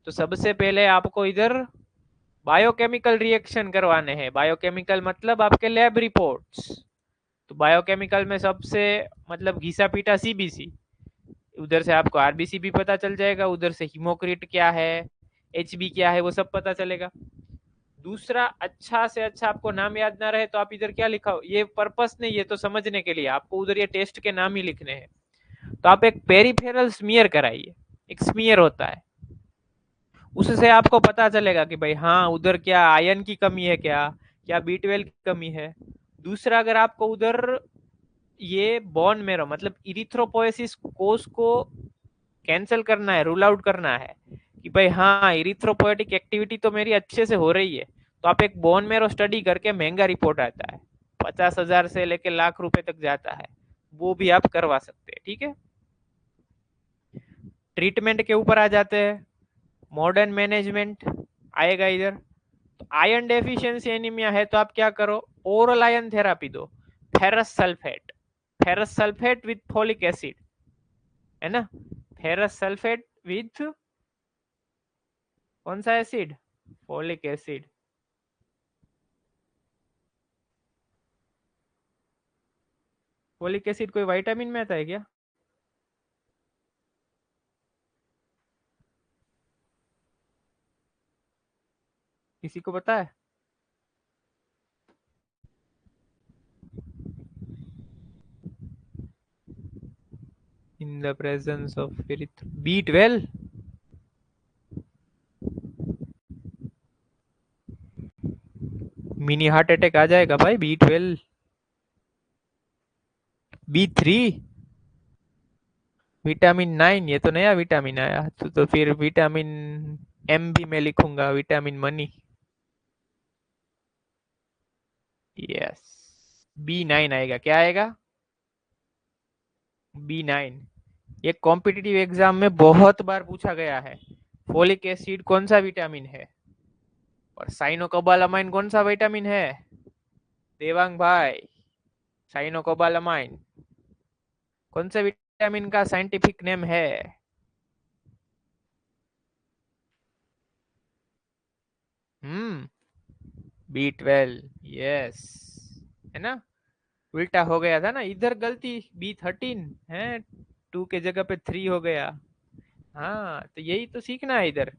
तो सबसे पहले आपको इधर बायोकेमिकल रिएक्शन करवाने हैं। बायोकेमिकल मतलब आपके लैब रिपोर्ट्स। तो बायोकेमिकल में सबसे मतलब घिसा पीटा सीबीसी, उधर से आपको आरबीसी भी पता चल जाएगा, उधर से हीमोक्रिट क्या है, एचबी क्या है, वो सब पता चलेगा। दूसरा, अच्छा से अच्छा आपको नाम याद ना रहे तो आप इधर क्या लिखा हो, ये पर्पस नहीं, ये तो समझने के लिए, आपको उधर ये टेस्ट के नाम ही लिखने हैं। तो आप एक पेरिफेरल स्मीयर कराइए, एक स्मीयर होता है, उससे आपको पता चलेगा कि भाई हाँ उधर क्या आयरन की कमी है, क्या क्या B12 की कमी है। दूसरा, अगर आपको उधर ये बोन मैरो मतलब इरिथ्रोपोएसिस कोष को कैंसिल करना है, रूल आउट करना है कि भाई हाँ इरिथ्रोपोएटिक एक्टिविटी तो मेरी अच्छे से हो रही है, तो आप एक बोन मैरो स्टडी करके, महंगा रिपोर्ट आता है, 50,000 से लेके लाख रुपए तक जाता है, वो भी आप करवा सकते हैं, ठीक है। ट्रीटमेंट के ऊपर आ जाते हैं, मॉडर्न मैनेजमेंट आएगा इधर। तो आयरन डेफिशिएंसी एनीमिया है तो आप क्या करो, ओरल आयरन थेरापी दो, ferrous sulphate, ferrous sulphate with folic acid, है ना, फेरस सल्फेट विथ कौन सा acid, folic acid. Folic acid कोई विटामिन में आता है क्या? किसी को पता है? In the presence of B12, mini heart attack आ जाएगा भाई। B12, B3, विटामिन 9, ये तो नया विटामिन आया, तो फिर विटामिन M भी मैं लिखूंगा, विटामिन मनी। यस, B9 आएगा, क्या आएगा, B9। ये कॉम्पिटिटिव एग्जाम में बहुत बार पूछा गया है। फोलिक एसिड कौन सा विटामिन है और साइनोकोबालामाइन कौन सा विटामिन है? देवांग भाई, साइनोकोबालामाइन कौन से विटामिन का साइंटिफिक नेम है? B12, यस, है ना? उल्टा हो गया था ना, इधर गलती, B13 है, 2 के जगह पे 3 हो गया। हाँ, तो यही तो सीखना है। इधर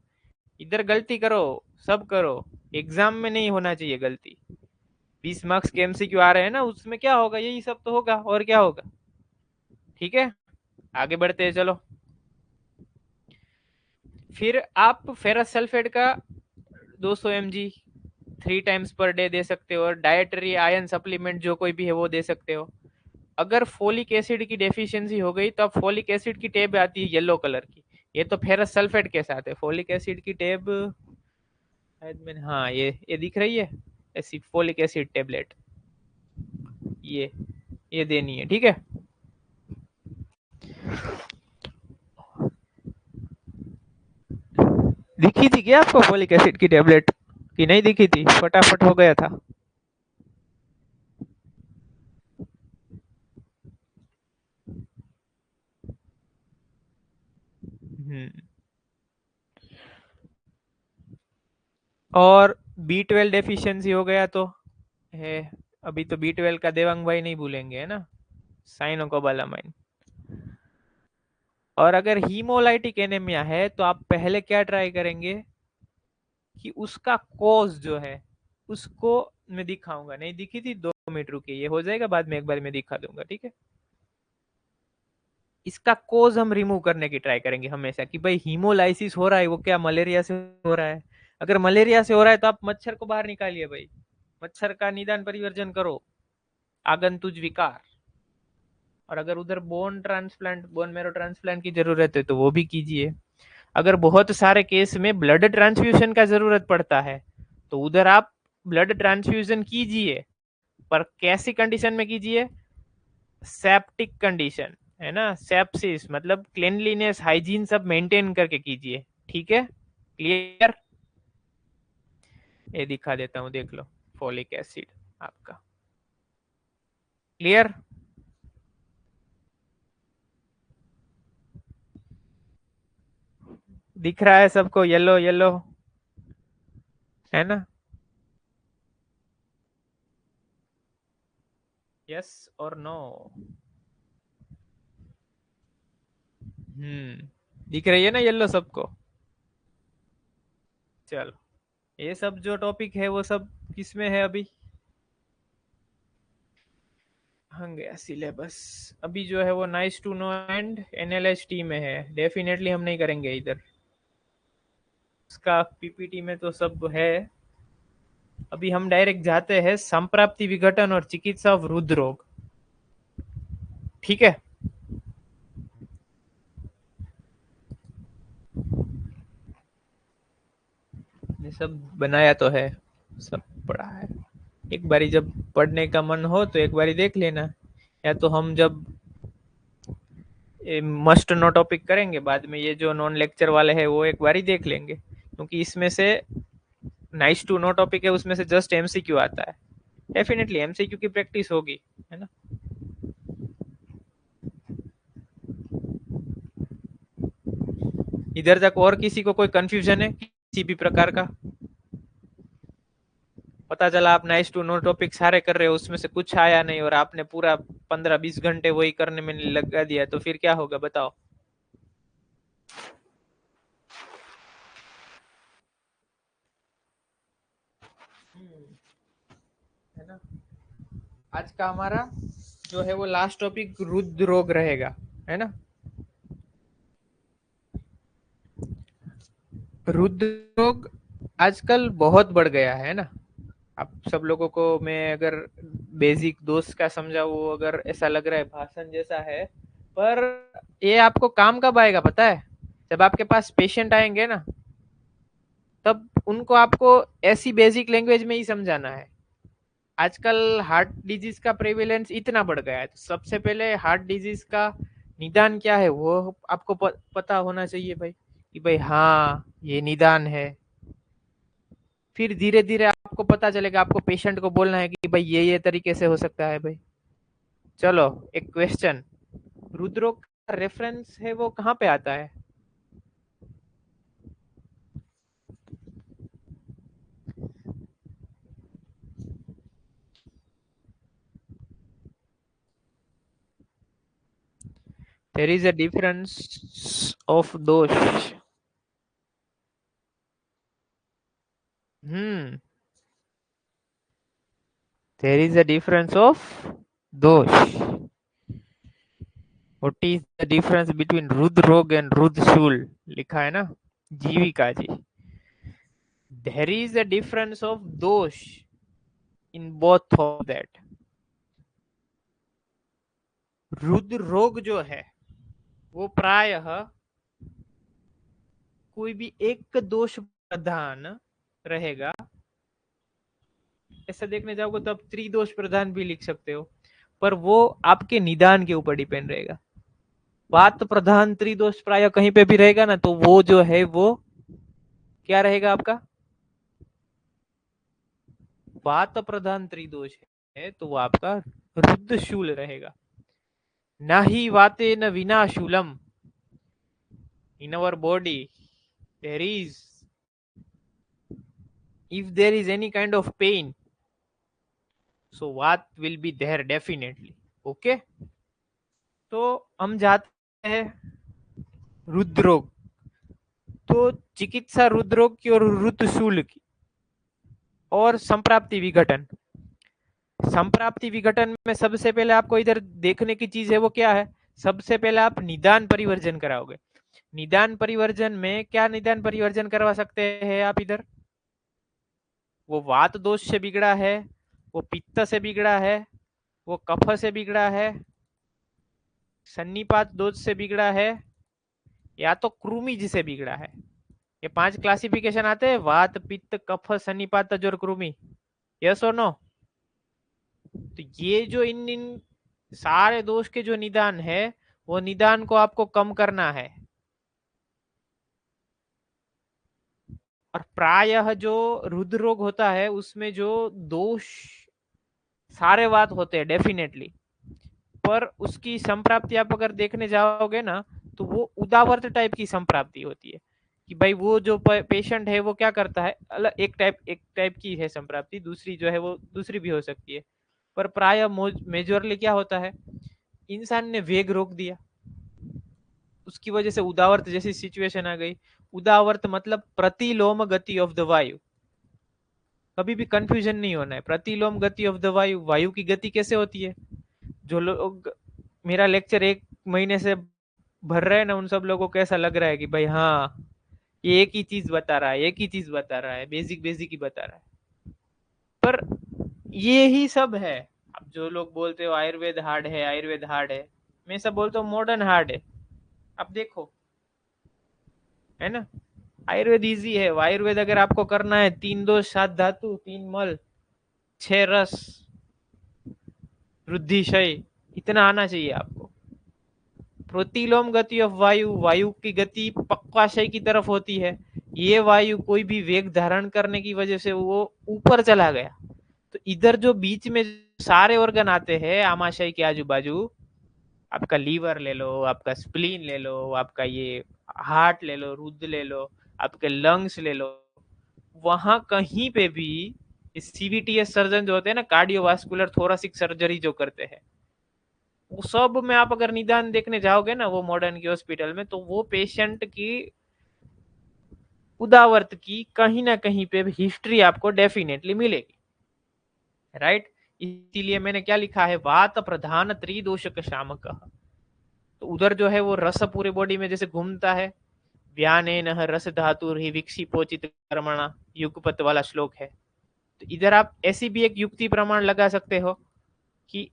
इधर गलती करो, सब करो, एग्जाम में नहीं होना चाहिए गलती। 20 मार्क्स के एमसीक्यू आ रहे हैं ना, उसमें क्या होगा, यही सब तो होगा, और क्या होगा। ठीक है, आगे बढ़ते हैं, चलो। फिर आप फेरस सल्फेट का 200 mg 3 times per day they सकते हो, और डाइटरी आयरन सप्लीमेंट जो कोई भी है वो दे सकते हो। अगर फोलिक एसिड की डेफिशिएंसी हो गई तो आप फोलिक एसिड की टेब आती है येलो कलर की, ये तो फेरस सल्फेट के साथ है। फोलिक एसिड की टेब शायद मैंने, हाँ, ये दिख रही है, ऐसी फोलिक एसिड टेबलेट, ये देनी है, ठीक है। दिखी थी क्या आपको फोलिक एसिड की टेबलेट, कि नहीं दिखी थी? फटाफट हो गया था। और B12 डेफिशिएंसी हो गया तो है, अभी तो B12 का देवांग भाई नहीं भूलेंगे, है ना, साइनोकोबालामाइन। और अगर हीमोलाइटिक एनीमिया है तो आप पहले क्या ट्राई करेंगे कि उसका कॉज जो है उसको मैं दिखाऊंगा, नहीं दिखी थी, 2 मिनट रुकिए, ये हो जाएगा, बाद में एक बार मैं दिखा दूंगा, ठीक है। इसका कोज हम रिमूव करने की ट्राई करेंगे हमेशा, कि भाई हीमोलाइसिस हो रहा है वो क्या मलेरिया से हो रहा है? अगर मलेरिया से हो रहा है तो आप मच्छर को बाहर निकालिए भाई, मच्छर का निदान परिवर्जन करो, आगंतुज विकार। और अगर उधर bone transplant, bone marrow transplant की जरूरत है तो वो भी कीजिए। अगर बहुत सारे केस में ब्लड ट्रांसफ्यूजन का जरूरत पड़ता है तो उधर आप ब्लड ट्रांसफ्यूजन कीजिए, पर कैसी कंडीशन में कीजिए? सेप्टिक कंडीशन, है ना, सेप्सिस, मतलब क्लीनलीनेस हाइजीन सब मेंटेन करके कीजिए, ठीक है। क्लियर? ये दिखा देता हूं, देख लो, फोलिक एसिड आपका क्लियर। दिख रहा है सबको, येलो येलो, है ना? यस और नो? दिख रही है ना येलो सबको? चलो, ये सब जो टॉपिक है वो सब किस में है अभी? हाँ, गया सिलेबस। अभी जो है वो नाइस टू नो एंड एनएलएसटी में है, डेफिनेटली हम नहीं करेंगे इधर, उसका पीपीटी में तो सब है। अभी हम डायरेक्ट जाते हैं संप्राप्ति विघटन और चिकित्सा वृद्ध रोग, ठीक है। ये सब बनाया तो है, सब पढ़ा है, एक बारी जब पढ़ने का मन हो तो एक बारी देख लेना, या तो हम जब मस्ट नो टॉपिक करेंगे बाद में, ये जो नॉन लेक्चर वाले हैं वो एक बारी देख लेंगे, क्योंकि इसमें से नाइस टू नो टॉपिक है, उसमें से जस्ट एमसीक्यू आता है, डेफिनेटली एमसीक्यू की प्रैक्टिस होगी, है ना। इधर तक और किसी को कोई कंफ्यूजन है किसी भी प्रकार का? पता चला आप नाइस टू नो टॉपिक सारे कर रहे हो, उसमें से कुछ आया नहीं और आपने पूरा 15-20 घंटे वही करने में लगा दिया, तो फिर क्या होगा बताओ? है ना। आज का हमारा जो है वो लास्ट टॉपिक रुद्ध रोग रहेगा, है ना। रुद्ध रोग आजकल बहुत बढ़ गया है ना। आप सब लोगों को मैं अगर बेसिक दोस्त का समझाऊं, अगर ऐसा लग रहा है भाषण जैसा है, पर ये आपको काम कब आएगा पता है? जब आपके पास पेशेंट आएंगे ना, तब उनको आपको ऐसी बेसिक लैंग्वेज में ही समझाना है। आजकल हार्ट डिजीज का प्रेवलेंस इतना बढ़ गया है, तो सबसे पहले हार्ट डिजीज का निदान क्या है वो आपको पता होना चाहिए भाई, कि भाई हाँ ये निदान है। फिर धीरे धीरे आपको पता चलेगा, आपको पेशेंट को बोलना है कि भाई ये तरीके से हो सकता है भाई। चलो एक क्वेश्चन, रुद्रोग का रेफरेंस है वो कहाँ पे आता है? There is a difference of dosh. There is a difference of dosh. What is the difference between रुद्ररोग and रुद्रशूल? लिखा है ना जीविका जी। There is a difference of dosh in both of that. रुद्ररोग जो है वो प्रायः कोई भी एक दोष प्रधान रहेगा। ऐसा देखने जाओगे तो आप त्रिदोष प्रधान भी लिख सकते हो, पर वो आपके निदान के ऊपर डिपेंड रहेगा। वात प्रधान त्रिदोष प्राय कहीं पे भी रहेगा ना, तो वो जो है वो क्या रहेगा आपका? वात प्रधान त्रिदोष है तो वो आपका रुद्रशूल रहेगा। ना ही वाते न विना शूलम। In our body there is, if there is any kind of pain, so what will be there definitely. Okay, तो हम जाते हैं रुद्रोग। तो चिकित्सा रुद्रोग की और रुद्रशूल की और संप्राप्ति विघटन। संप्राप्ति विघटन में सबसे पहले आपको इधर देखने की चीज है वो क्या है? सबसे पहले आप निदान परिवर्जन कराओगे। निदान परिवर्जन में क्या निदान परिवर्जन करवा सकते हैं आप? इधर वो वात दोष से बिगड़ा है, वो पित्त से बिगड़ा है, वो कफ से बिगड़ा है, सन्निपात दोष से बिगड़ा है, या तो कृमि से बिगड़ा है। ये 5 क्लासिफिकेशन आते हैं, वात पित्त कफ सन्निपात और कृमि। यस और नो? तो ये जो इन सारे दोष के जो निदान है वो निदान को आपको कम करना है। और प्रायः जो रुद्र रोग होता है उसमें जो दोष सारे वात होते हैं डेफिनेटली, पर उसकी संप्राप्ति आप अगर देखने जाओगे ना तो वो उदावर्त टाइप की संप्राप्ति होती है कि भाई वो जो पेशेंट है वो क्या करता है, अलग एक टाइप की है संप्राप्ति, दूसरी जो है वो दूसरी भी हो सकती है। पर प्राय मेजरली क्या होता है, इंसान ने वेग रोक दिया, उसकी वजह से उदावर्त जैसी सिचुएशन आ गई। उदावर्त मतलब प्रतिलोम गति ऑफ द वायु। कभी भी कंफ्यूजन नहीं होना है। प्रतिलोम गति ऑफ द वायु, वायु की गति कैसे होती है? जो लोग मेरा लेक्चर 1 महीने से भर रहे हैं ना, उन सब लोगों को कैसा लग रहा है कि भाई हाँ ये एक ही चीज बता रहा है, एक ही चीज बता रहा है, बेसिक ही बता रहा है। पर ये ही सब है। अब जो लोग बोलते हो आयुर्वेद हार्ड है, आयुर्वेद हार्ड है, मैं सब बोलता हूँ मॉडर्न हार्ड है। अब देखो है ना, आयुर्वेद इजी है। आयुर्वेद अगर आपको करना है 3 दोष 7 धातु 3 मल 6 रस वृद्धिशय, इतना आना चाहिए आपको। प्रतिलोम गति ऑफ वायु, वायु की गति पक्वाशय की तरफ होती है। ये वायु कोई भी वेग धारण करने की वजह से वो ऊपर चला गया, तो इधर जो बीच में सारे ऑर्गन आते हैं आमाशय के आजू बाजू, आपका लीवर ले लो, आपका स्प्लीन ले लो, आपका ये हार्ट ले लो, रुद्र ले लो, आपके लंग्स ले लो, वहां कहीं पे भी सीवीटीएस सर्जन जो होते हैं ना, कार्डियोवास्कुलर थोरासिक सर्जरी जो करते हैं, वो सब में आप अगर निदान देखने जाओगे ना वो मॉडर्न की हॉस्पिटल में, तो वो पेशेंट की उदावर्त की कहीं ना कहीं पे हिस्ट्री आपको डेफिनेटली मिलेगी, राइट। इसीलिए मैंने क्या लिखा है, वात प्रधान त्रिदोषक शामक। तो उधर जो है वो रस पूरे बॉडी में जैसे घूमता है, व्यानेन रस धातु ही विक्षिपोचित कर्मणा, युगपत वाला श्लोक है। तो इधर आप ऐसी भी एक युक्ति प्रमाण लगा सकते हो कि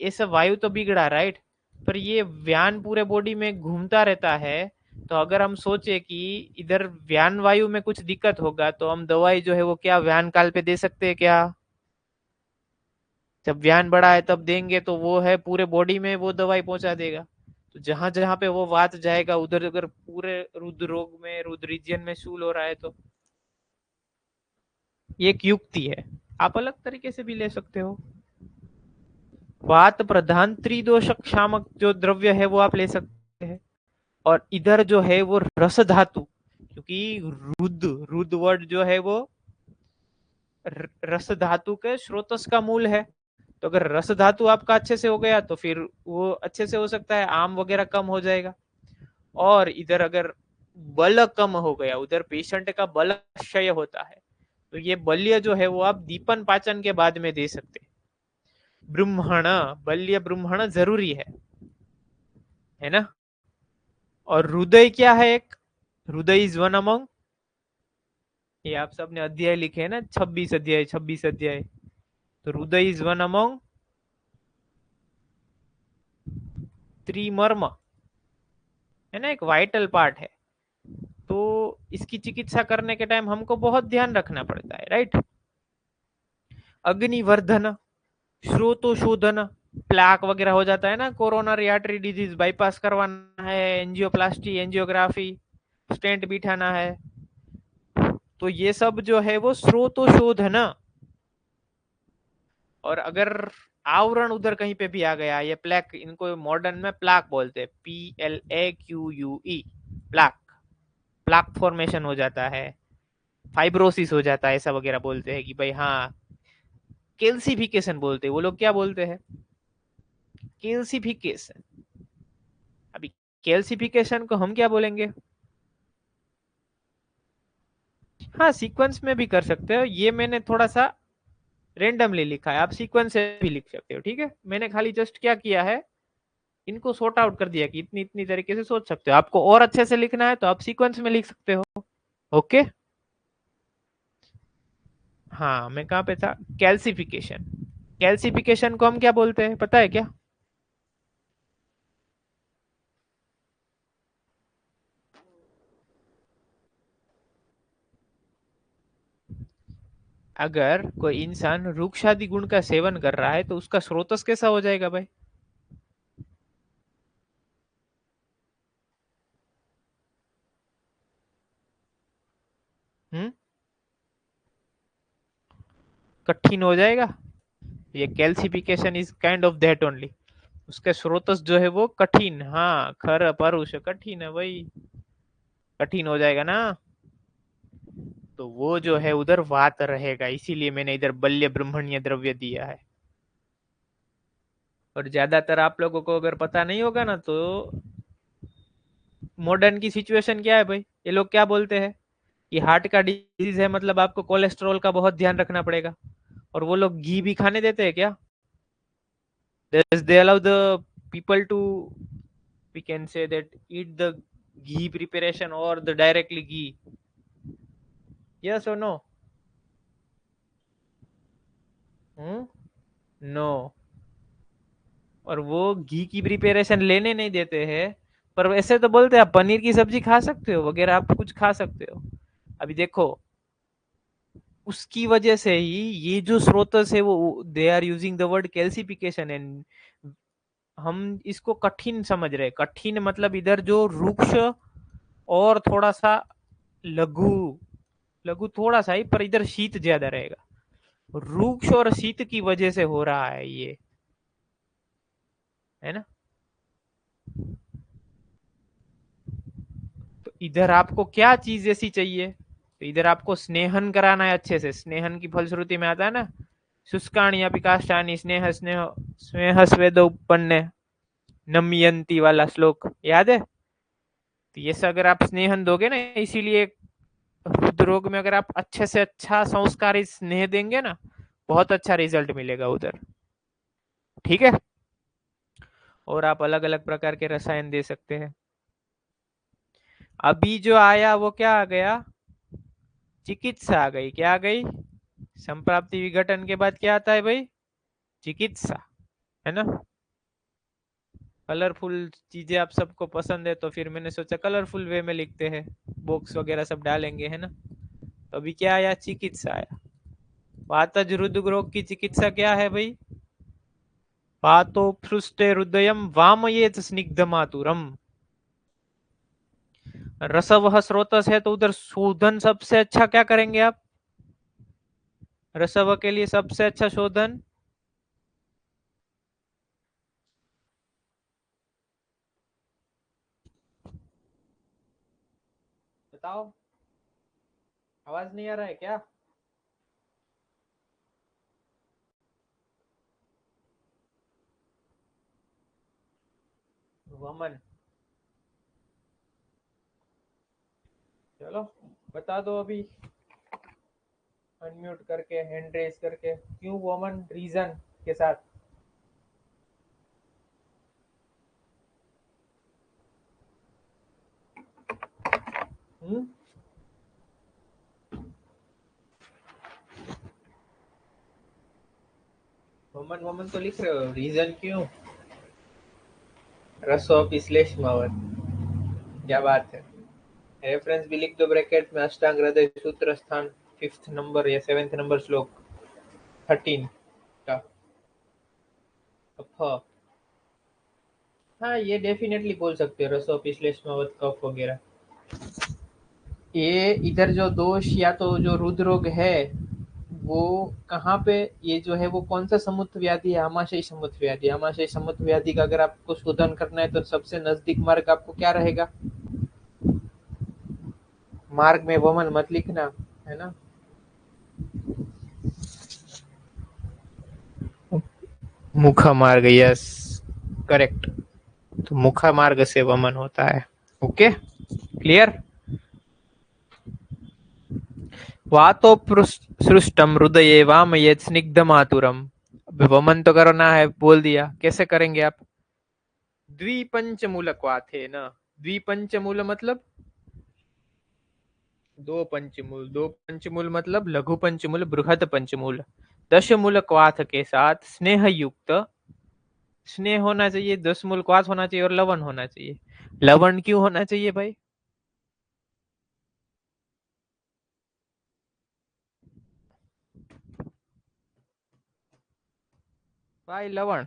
ऐसा वायु तो बिगड़ा, राइट, पर ये व्यान पूरे बॉडी में घूमता रहता है। तो अगर हम सोचे कि इधर व्यान वायु में कुछ दिक्कत होगा, तो हम दवाई जो है वो क्या व्यान काल पे दे सकते हैं क्या? जब व्यान बड़ा है तब देंगे, तो वो है पूरे बॉडी में वो दवाई पहुंचा देगा। तो जहां जहां पे वो वात जाएगा उधर अगर पूरे रुद्र रोग में, रुद्र रीजन में शूल हो रहा है, तो ये एक युक्ति है, आप अलग तरीके से भी ले सकते हो। वात प्रधान त्रिदोषक शामक जो द्रव्य है वो आप ले सकते हैं। और इधर जो है वो रस धातु, क्योंकि रुद वर्ड जो है वो रस धातु के स्रोतस का मूल है। तो अगर रस धातु आपका अच्छे से हो गया तो फिर वो अच्छे से हो सकता है, आम वगैरह कम हो जाएगा। और इधर अगर बल कम हो गया, उधर पेशेंट का बल क्षय होता है, तो ये बल्य जो है वो आप दीपन पाचन के बाद में दे सकते हैं। ब्रह्मण, बल्य ब्रह्मण जरूरी है ना। और हृदय क्या है, एक हृदय इज वन अमंग, ये आप सबने अध्याय लिखे है ना, 26 अध्याय। तो हृदय इज वन अमंग त्रिमर्म, है ना, एक वाइटल पार्ट है। तो इसकी चिकित्सा करने के टाइम हमको बहुत ध्यान रखना पड़ता है, राइट। अग्निवर्धन, श्रोतोशोधन, प्लाक वगैरह हो जाता है ना, कोरोनरी आर्टरी डिजीज, बाईपास करवाना है, एंजियोप्लास्टी, एंजियोग्राफी, स्टेंट बिठाना है, तो ये सब जो है वो श्रोतोशोधन। और अगर आवरण उधर कहीं पे भी आ गया, ये प्लैक, इनको मॉडर्न में प्लाक बोलते हैं, PLAQUE, प्लाक फॉर्मेशन हो जाता है, फाइब्रोसिस हो जाता है, ऐसा वगैरह बोलते हैं कि भाई हाँ, कैल्सिफिकेशन बोलते हैं वो लोग, क्या बोलते हैं, कैल्सिफिकेशन। अभी कैल्सिफिकेशन को हम क्या बोलेंगे, हाँ सीक्वेंस में भी कर सकते हो, ये मैंने थोड़ा सा रेंडमली लिखा है, आप सीक्वेंस से भी लिख सकते हो, ठीक है। मैंने खाली जस्ट क्या किया है, इनको सॉर्ट आउट कर दिया कि इतनी इतनी तरीके से सोच सकते हो। आपको और अच्छे से लिखना है तो आप सीक्वेंस में लिख सकते हो, ओके। हाँ मैं कहाँ पे था, कैल्सिफिकेशन। कैल्सिफिकेशन को हम क्या बोलते हैं पता है क्या, अगर कोई इंसान रूक्षादि गुण का सेवन कर रहा है तो उसका स्रोतस कैसा हो जाएगा भाई, कठिन हो जाएगा। ये calcification is kind of that only, उसके स्रोतस जो है वो कठिन, हाँ खर परुष कठिन है, वही कठिन हो जाएगा ना, तो वो जो है उधर वात रहेगा, इसीलिए मैंने इधर बल्य ब्रह्मण्य द्रव्य दिया है। और ज्यादातर आप लोगों को अगर पता नहीं होगा ना, तो मॉडर्न की सिचुएशन क्या है भाई, ये लोग क्या बोलते हैं कि हार्ट का डिजीज है, मतलब आपको कोलेस्ट्रॉल का बहुत ध्यान रखना पड़ेगा। और वो लोग घी भी खाने देते हैं क्या, they allow the people to, we can say that, eat the ghee preparation or the directly ghee, yes or no? No. और वो घी की प्रिपरेशन लेने नहीं देते हैं, पर वैसे तो बोलते हैं आप पनीर की सब्जी खा सकते हो वगैरह, आप कुछ खा सकते हो। अभी देखो उसकी वजह से ही ये जो स्रोतस है वो, they are using the word calcification, and हम इसको कठिन समझ रहे हैं। कठिन मतलब इधर जो रुक्ष और थोड़ा सा लघु, लघु थोड़ा सा ही, पर इधर शीत ज्यादा रहेगा, रुक्ष और शीत की वजह से हो रहा है ये, है ना। तो इधर आपको क्या चीज ऐसी चाहिए, तो इधर आपको स्नेहन कराना है अच्छे से। स्नेहन की फलश्रुति में आता है ना, शुष्काणी अपि काष्ठानि स्नेह स्नेह स्नेह स्वेद उपन्ने नमयंती वाला श्लोक याद है। तो ये सब अगर आप स्नेहन दोगे ना, इसीलिए हृदरोग में अगर आप अच्छे से अच्छा संस्कारी स्नेह देंगे ना, बहुत अच्छा रिजल्ट मिलेगा उधर, ठीक है। और आप अलग अलग प्रकार के रसायन दे सकते हैं। अभी जो आया वो क्या आ गया, चिकित्सा आ गई। क्या आ गई, संप्राप्ति विघटन के बाद क्या आता है भाई, चिकित्सा, है ना। कलरफुल चीजें आप सबको पसंद है, तो फिर मैंने सोचा कलरफुल वे में लिखते हैं, बॉक्स वगैरह सब डालेंगे, है ना। तो अभी क्या आया, चिकित्सा आया। वातज हृदय रोग की चिकित्सा क्या है भाई, वातो पृष्ठे हृदयम वामयेत स्निग्धमातुरम। रसवह स्रोतस है तो उधर शोधन सबसे अच्छा क्या करेंगे आप, रसव के लिए सबसे अच्छा शोधन? बताओ, आवाज नहीं आ रहा है क्या? वमन, चलो बता दो अभी, अनम्यूट करके, हैंड रेज करके। क्यों वमन, रीजन के साथ। हम्म, वमन वमन तो लिख रहे हो, रीजन क्यों? रसो विश्लेषमावत, क्या बात है। रेफरेंस भी लिख दो ब्रैकेट में, अष्टांग हृदय सूत्र स्थान 5th नंबर या 7th नंबर श्लोक 13 का। कफ, हाँ ये डेफिनेटली बोल सकते हो, रसो विश्लेषमावत कफ वगैरह। ये इधर जो दोष या तो जो रुद्र रोग है वो कहाँ पे, ये जो है वो कौन सा समुद्र व्याधि है? आमाशय समुद्र व्याधि। आमाशय समुद्र व्याधि का अगर आपको शोधन करना है तो सबसे नजदीक मार्ग आपको क्या रहेगा? मार्ग में वमन मत लिखना, है ना। मुखा मार्ग, यस करेक्ट। तो मुखा मार्ग से वमन होता है। Okay, clear. वातो सृष्टम हृदये वामयेत् स्निग्धम आतुरम। वमन तो करना है, बोल दिया। कैसे करेंगे आप? द्विपंचमूलक वात है ना। द्विपंचमूल मतलब दो पंचमूल, दो पंचमूल मतलब लघु पंचमूल, बृहद पंचमूल। दशमूल क्वाथ के साथ स्नेह युक्त, स्नेह होना चाहिए, 10 मूल क्वाथ होना चाहिए और लवण होना चाहिए। लवण क्यों होना चाहिए भाई? भाई लवण,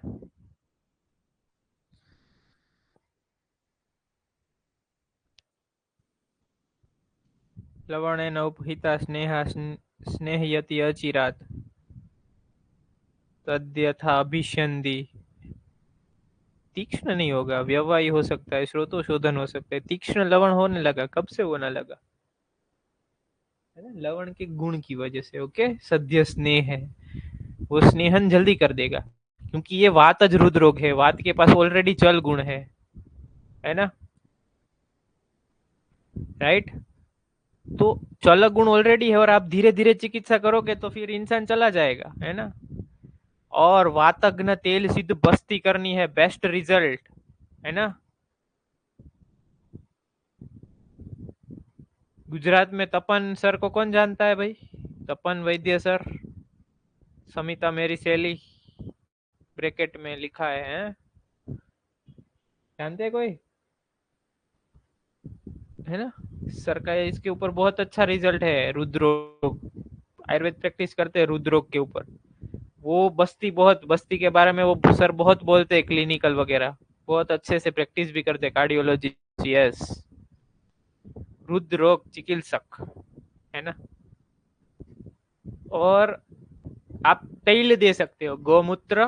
लवणेन उपहिता स्नेहा स्नेहयति अचिरात तद्यथा अभिष्यन्ति। तीक्ष्ण नहीं होगा, व्यवहारी हो सकता है, स्रोतो शोधन हो सकता है। तीक्ष्ण लवण होने लगा, कब से होने लगा? है ना, लवण के गुण की वजह से। ओके, सद्य स्नेह है, वो स्नेहन जल्दी कर देगा, क्योंकि ये वातज रुद्र रोग है, वात के पास ऑलरेडी चल गुण है ना, राइट। तो चल गुण ऑलरेडी है और आप धीरे धीरे चिकित्सा करोगे तो फिर इंसान चला जाएगा, है ना। और वातग्न तेल सिद्ध बस्ती करनी है, बेस्ट रिजल्ट, है ना। गुजरात में तपन सर को कौन जानता है भाई? तपन वैद्य सर, समिता मेरी सहेली, ब्रैकेट में लिखा है, जानते हैं कोई? है ना, सर का इसके ऊपर बहुत अच्छा रिजल्ट है। रुद्रोग, आयुर्वेद प्रैक्टिस करते हैं रुद्रोग के ऊपर। वो बस्ती के बारे में वो सर बहुत बोलते हैं, क्लिनिकल वगैरह बहुत अच्छे से प्रैक्टिस भी करते हैं, कार्डियोलॉजी। यस, रुद्रोग चिकित्सक, है ना। और आप तेल दे सकते हो, गोमूत्र,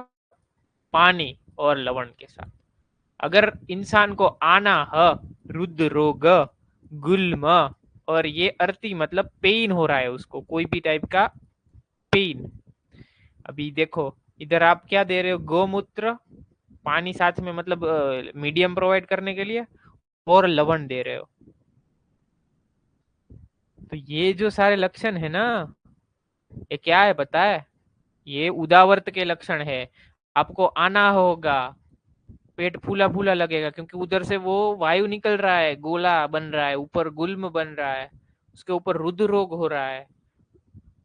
पानी और लवण के साथ। अगर इंसान को आना है रुद्र रोग, गुल्म, और ये अर्ती मतलब पेन हो रहा है उसको, कोई भी टाइप का पेन। अभी देखो इधर आप क्या दे रहे हो? गोमूत्र, पानी साथ में, मतलब मीडियम प्रोवाइड करने के लिए, और लवण दे रहे हो। तो ये जो सारे लक्षण है ना, ये क्या है पता है? ये उदावर्त के लक्षण है। आपको आना होगा, पेट फूला फूला लगेगा, क्योंकि उधर से वो वायु निकल रहा है, गोला बन रहा है, ऊपर गुल्म बन रहा है, उसके ऊपर रुद्र रोग हो रहा है।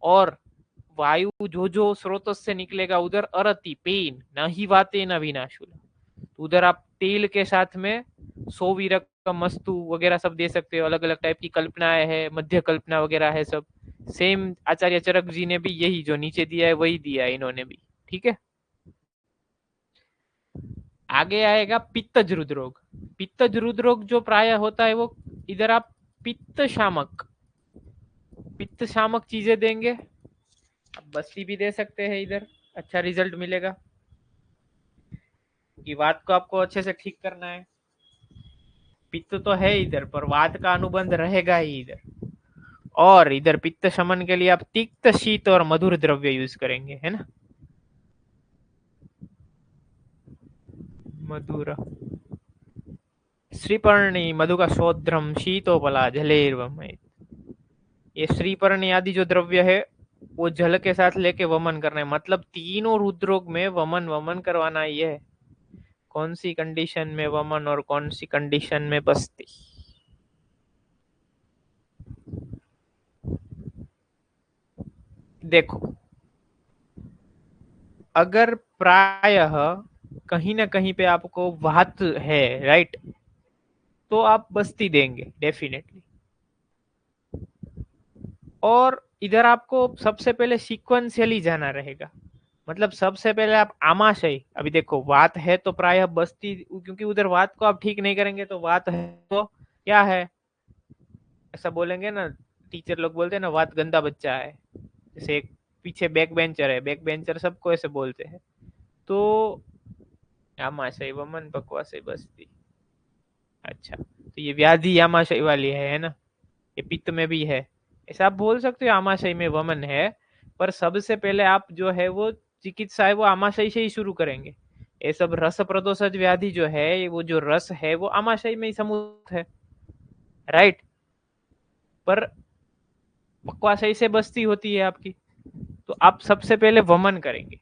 और वायु जो जो स्रोत से निकलेगा उधर अरति पेन, न ही वाते न विनाशुल। उधर आप तेल के साथ में सोवीरक मस्तु वगैरह सब दे सकते हो, अलग अलग टाइप की कल्पनाएं है, मध्य कल्पना वगैरह है सब। सेम आचार्य चरक जी ने भी यही जो नीचे दिया है वही दिया है इन्होंने भी, ठीक है। आगे आएगा पित्तज रुद्रोग। पित्तज रुद्रोग जो प्राय होता है वो, इधर आप पित्त शामक चीजें देंगे, आप बस्ती भी दे सकते हैं, इधर अच्छा रिजल्ट मिलेगा कि वात को आपको अच्छे से ठीक करना है। पित्त तो है इधर, पर वात का अनुबंध रहेगा ही इधर। और इधर पित्त शमन के लिए आप तिक्त, शीत और मधुर द्रव्य यूज करेंगे, है ना। मधुर श्रीपर्णी मधु का शोध्रम शीतोपला जलेर्वम। ये श्रीपर्णी आदि जो द्रव्य है वो जल के साथ लेके वमन करना है, मतलब तीनों रुद्रोग में वमन वमन करवाना ही है। कौन सी कंडीशन में वमन और कौन सी कंडीशन में बस्ती। देखो, अगर प्रायः कहीं ना कहीं पे आपको वात है, राइट, तो आप बस्ती देंगे डेफिनेटली। और इधर आपको सबसे पहले सीक्वेंशियली जाना रहेगा, मतलब सबसे पहले आप आमाशय, अभी देखो वात है तो प्रायः बस्ती, क्योंकि उधर वात को आप ठीक नहीं करेंगे तो वात है तो क्या है, ऐसा बोलेंगे ना, टीचर लोग बोलते हैं ना, वात गंदा बच्चा है। जैसे एक पीछे बैक बेंचर है, बैक बेंचर सबको ऐसे बोलते हैं। तो आमाशय वमन बकवासय बस्ती। अच्छा, तो ये व्याधि आमाशय वाली है ना, ये पित्त में भी है, ऐसा आप बोल सकते हो आमाशय में वमन है। पर सबसे पहले आप जो है वो चिकित्सा है वो आमाशय से ही शुरू करेंगे। ये सब रस प्रदोषज व्याधि जो है, वो जो रस है वो आमाशय में ही समूह है, राइट। पर बकवासय से बस्ती होती है आपकी, तो आप सबसे पहले वमन करेंगे,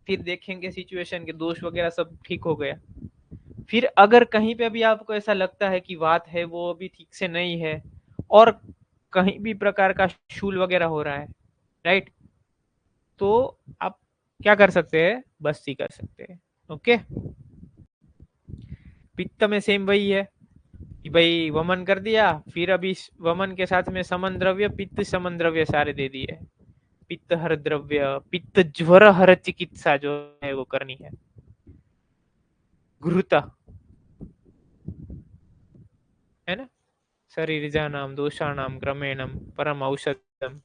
फिर देखेंगे सिचुएशन के दोष वगैरह सब ठीक हो गया। फिर अगर कहीं पे भी आपको ऐसा लगता है कि वात है वो अभी ठीक से नहीं है और कहीं भी प्रकार का शूल वगैरह हो रहा है, राइट, तो आप क्या कर सकते हैं, बस्ती कर सकते हैं। ओके, पित्त में सेम वही है कि भाई वमन कर दिया, फिर अभी वमन के साथ में समन द्रव्य, पित्त समन द्रव्य सारे दे दिए। पित्त हर द्रव्य, पित्त ज्वर हर चिकित्सा जो है वो करनी है। घृत है ना, शरीरजानाम दोषाणाम क्रमेणम परम औषधम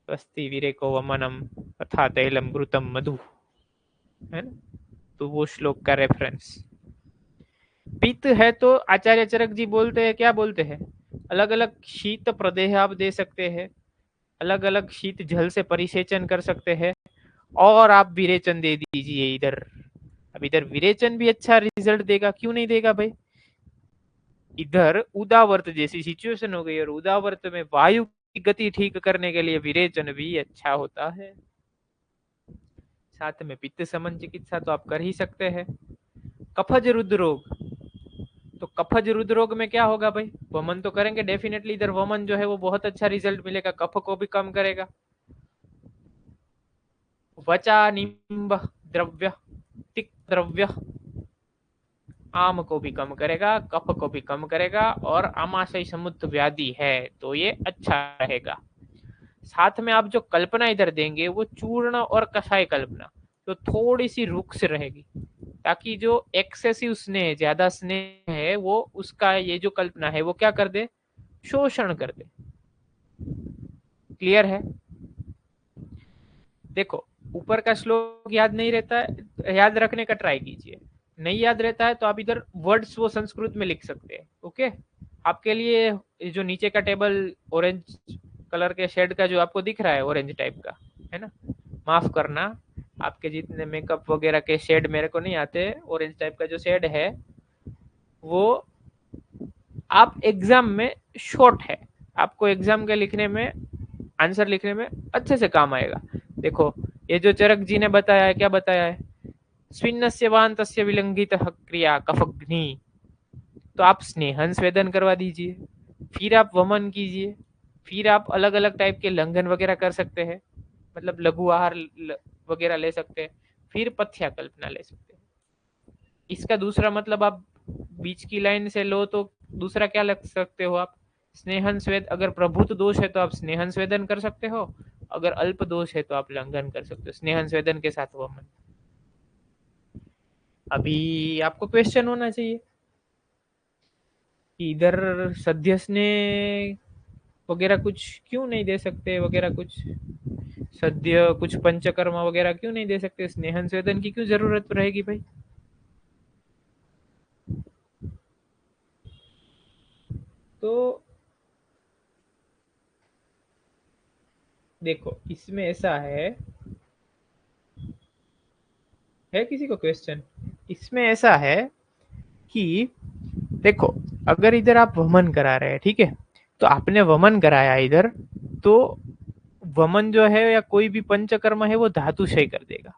बस्ती विरेको वमनम तथा तैलम घृतम मधु, है ना। तो वो श्लोक का रेफरेंस। पित्त है तो आचार्य चरक जी बोलते हैं, क्या बोलते हैं, अलग अलग शीत प्रदेह आप दे सकते हैं, अलग अलग शीत जल से परिसेचन कर सकते हैं, और आप विरेचन दे दीजिए इधर। अब इधर विरेचन भी अच्छा रिजल्ट देगा, क्यों नहीं देगा भाई। इधर उदावर्त जैसी सिचुएशन हो गई और उदावर्त में वायु की गति ठीक करने के लिए विरेचन भी अच्छा होता है। साथ में पित्त समन चिकित्सा तो आप कर ही सकते हैं। कफज रुद्र रोग, तो कफज रुद्र रोग में क्या होगा भाई, वमन तो करेंगे डेफिनेटली, इधर वमन जो है वो बहुत अच्छा रिजल्ट मिलेगा, कफ को भी कम करेगा। वचा निम्ब द्रव्य, तिक्त द्रव्य आम को भी कम करेगा, कफ को भी कम करेगा, और आमाशय समुद्ध व्याधि है तो ये अच्छा रहेगा। साथ में आप जो कल्पना इधर देंगे वो चूर्ण और कषाय कल्पना, तो थोड़ी सी रुक्ष रहेगी, ताकि जो एक्सेसिव स्नेह, ज्यादा स्नेह है वो उसका ये जो कल्पना है वो क्या कर दे, शोषण कर दे। क्लियर है। देखो, ऊपर का श्लोक याद नहीं रहता है, याद रखने का ट्राई कीजिए, नहीं याद रहता है तो आप इधर वर्ड्स वो संस्कृत में लिख सकते हैं। ओके, आपके लिए जो नीचे का टेबल ऑरेंज कलर के शेड का जो आपको दिख रहा है, ऑरेंज टाइप का है ना, माफ करना, आपके जितने मेकअप वगैरह के शेड मेरे को नहीं आते, ऑरेंज टाइप का जो शेड है वो आप एग्जाम में शॉर्ट है, आपको एग्जाम के लिखने में, आंसर लिखने में अच्छे से काम आएगा। देखो, ये जो चरक जी ने बताया है, क्या बताया है, स्विन्नस्य वान्तस्य विलंघितः क्रिया कफग्नि, तो आप स्नेहन स्वेदन करवा दीजिए, फिर आप वमन कीजिए, फिर आप अलग अलग टाइप के लंघन वगैरह कर सकते हैं, मतलब लघु आहार वगैरह ले सकते हैं, फिर पथ्या कल्पना ले सकते हैं। इसका दूसरा मतलब आप बीच की लाइन से लो तो दूसरा क्या लग सकते हो आप, स्नेहन स्वेद, अगर प्रभुत्व दोष है तो आप स्नेहन स्वेदन कर सकते हो, अगर अल्प दोष है तो आप लंघन कर सकते हो, स्नेहन स्वेदन के साथ वमन। अभी आपको क्वेश्चन होना चाहिए कि इधर सद्य स्नेह वगैरह कुछ क्यों नहीं दे सकते, वगैरह कुछ सद्य, कुछ पंचकर्म वगैरह क्यों नहीं दे सकते? स्नेहन स्वेदन की क्यों जरूरत रहेगी भाई? तो देखो इसमें ऐसा है किसी को क्वेश्चन? इसमें ऐसा है कि देखो, अगर इधर आप वमन करा रहे हैं, ठीक है, तो आपने वमन कराया इधर, तो वमन जो है या कोई भी पंचकर्म है वो धातुशय कर देगा।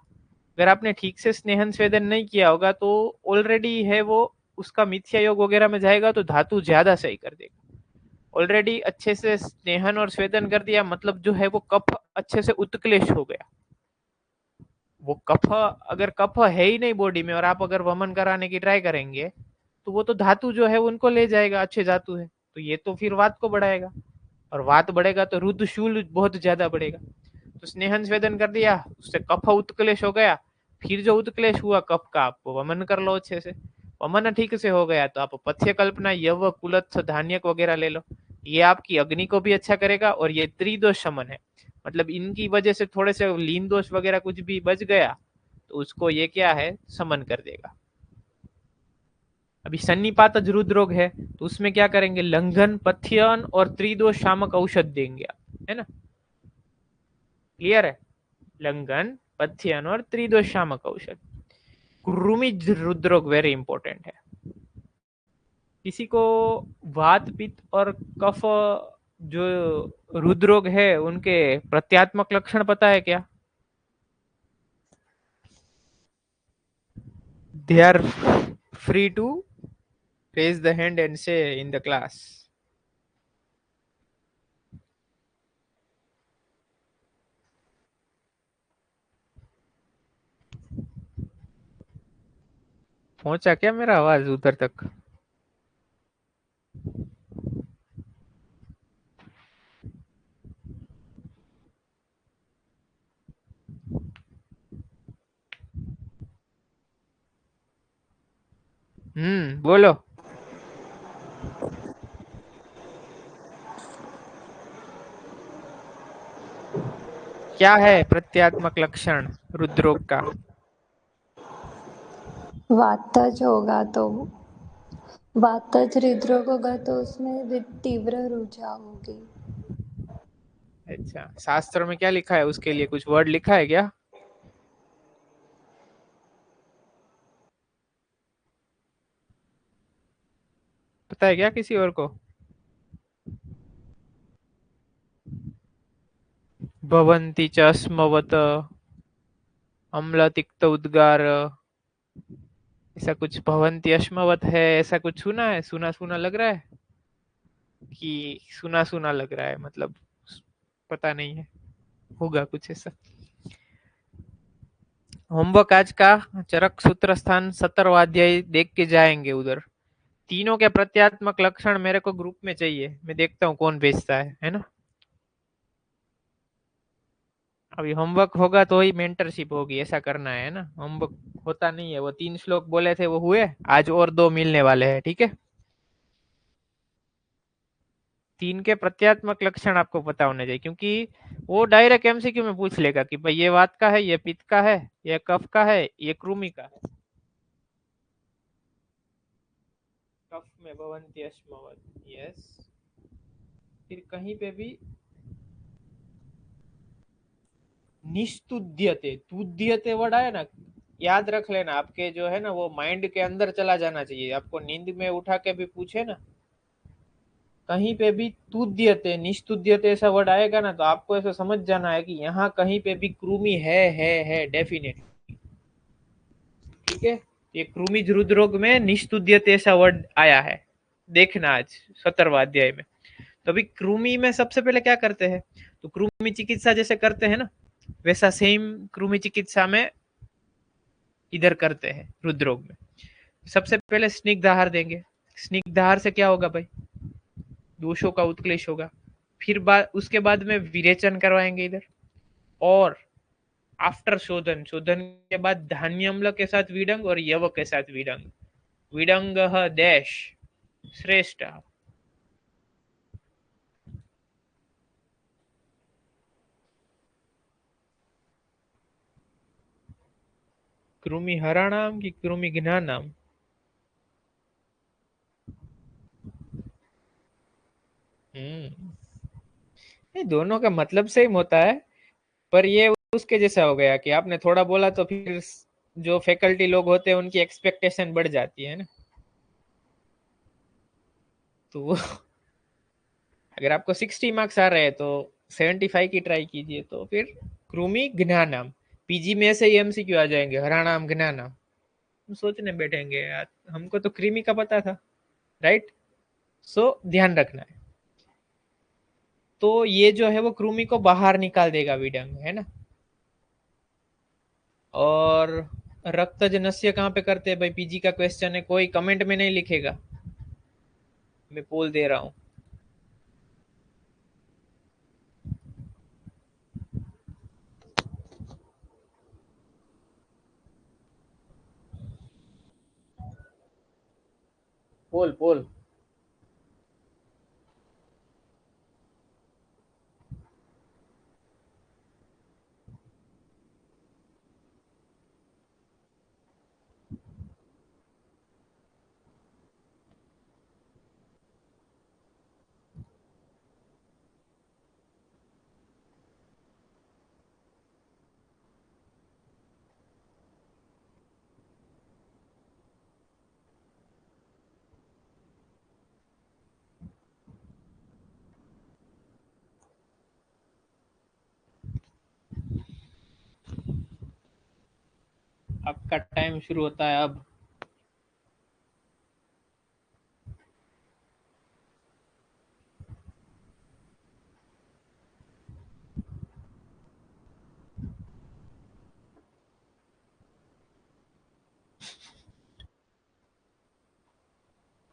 अगर आपने ठीक से स्नेहन स्वेदन नहीं किया होगा तो ऑलरेडी है वो उसका मिथ्या योग वगैरह में जाएगा तो धातु ज्यादा सही कर देगा। ऑलरेडी अच्छे से स्नेहन और स्वेदन कर दिया मतलब जो है वो कफ अच्छे से उत्क्लेश हो गया। वो कफ, अगर कफ है ही नहीं बॉडी में और आप अगर वमन कराने की ट्राई करेंगे तो वो तो धातु जो है उनको ले जाएगा, अच्छे धातु है तो ये तो फिर वात को बढ़ाएगा, और वात बढ़ेगा तो रुद्र शूल बहुत ज्यादा बढ़ेगा। तो स्नेहन स्वेदन कर दिया, उससे कफ उत्क्लेश हो गया, फिर जो उत्क्लेश हुआ कफ का आप वमन कर लो अच्छे से। वमन ठीक से हो गया तो आप पथ्य कल्पना, यव, कुलत्थ, धान्यक वगैरह ले लो, ये आपकी अग्नि को भी अच्छा करेगा। और ये त्रिदोष शमन है, मतलब इनकी वजह से थोड़े से लीन दोष वगैरह कुछ भी बच गया तो उसको ये क्या है, समन कर देगा। अभी सन्निपातज रुद्र रोग है तो उसमें क्या करेंगे, लंघन, पथ्यन और त्रिदोष शामक औषध देंगे आप, है ना? क्लियर है? लंघन, पथ्यन और त्रिदोष शामक औषध। कृमिज रुद्र रोग वेरी इंपॉर्टेंट है। किसी को वात, पित्त और कफ जो रुद्र रोग है उनके प्रत्यात्मक लक्षण पता है क्या? They are free to raise the hand and say in the class. पहुंचा क्या मेरा आवाज उधर तक? बोलो। क्या है प्रत्यात्मक लक्षण रुद्रोग का? वातज होगा तो वातज हृदरोग होगा तो उसमें तीव्र रुझा होगी। अच्छा, शास्त्र में क्या लिखा है उसके लिए, कुछ वर्ड लिखा है क्या? पता है क्या किसी और को? भवन्ति च अस्मवत अम्ल तिक्त उद्गार, ऐसा कुछ भवन्ति अश्मवत है, ऐसा कुछ सुना है? सुना सुना लग रहा है कि सुना सुना लग रहा है, मतलब पता नहीं है, होगा कुछ ऐसा। होमवर्क आज का चरक सूत्र स्थान 17वां अध्याय देख के जाएंगे उधर। तीनों के प्रत्यात्मक लक्षण मेरे को ग्रुप में चाहिए, मैं देखता हूँ कौन भेजता है ना? अभी होमवर्क होगा तो ही मेंटरशिप होगी, ऐसा करना है ना? होमवर्क होता नहीं है। वो 3 श्लोक बोले थे वो हुए, आज और 2 मिलने वाले हैं, ठीक है? 3 के प्रत्यात्मक लक्षण आपको पता होने चाहिए, क्योंकि वो डायरेक्ट एमसीक्यू में पूछ लेगा कि भाई ये वात का है, ये पित्त का है, ये कफ का है, ये कृमि का है। कफ में भवन्ति अश्मवत, यस। फिर कहीं पे भी निस्तुद्यते, तुद्यते वर्ड आया ना, याद रख लेना, आपके जो है ना वो माइंड के अंदर चला जाना चाहिए। आपको नींद में उठा के भी पूछे ना, कहीं पे भी तुद्यते, निस्तुद्यते ऐसा वर्ड आएगा ना तो आपको ऐसा समझ जाना है कि यहाँ कहीं पे भी कृमि है डेफिनेटली, ठीक है? ये कृमिज रुद्रोग में निस्तुद्यते ऐसा वर्ड आया है, देखना आज 17वां अध्याय में। तो अभी कृमि में सबसे पहले क्या करते हैं, तो कृमि चिकित्सा जैसे करते हैं ना वैसा सेम कृमि चिकित्सा में इधर करते हैं रुद्रोग में। सबसे पहले स्निग्धाहार देंगे। स्निग्धाहार से क्या होगा भाई, दोषों का उत्क्लेश होगा। फिर उसके बाद में विरेचन करवाएंगे इधर, और आफ्टर शोधन, शोधन के बाद धान्यम्ल के साथ विडंग और यव के साथ विडंग। विडंग डैश श्रेष्ठ, कृमि हराणाम की कृमि ज्ञानाम? नहीं, दोनों का मतलब सेम होता है, पर ये उसके जैसा हो गया कि आपने थोड़ा बोला तो फिर जो फैकल्टी लोग होते हैं उनकी एक्सपेक्टेशन बढ़ जाती है ना। तो अगर आपको 60 मार्क्स आ रहे हैं तो 75 की ट्राई कीजिए। तो फिर कृमि ज्ञानम, पीजी में से ही एमसीक्यू आ जाएंगे, हराणाम ज्ञानम। हम सोचने बैठेंगे यार, हमको तो कृमि का पता था, राइट? सो ध्यान रखना है। तो ये जो है वो कृमि को बाहर निकाल देगा विडंग, है ना। और रक्तज नस्य कहाँ पे करते हैं भाई? पीजी का क्वेश्चन है, कोई कमेंट में नहीं लिखेगा, मैं पोल दे रहा हूँ। पोल पोल। आपका टाइम शुरू होता है अब।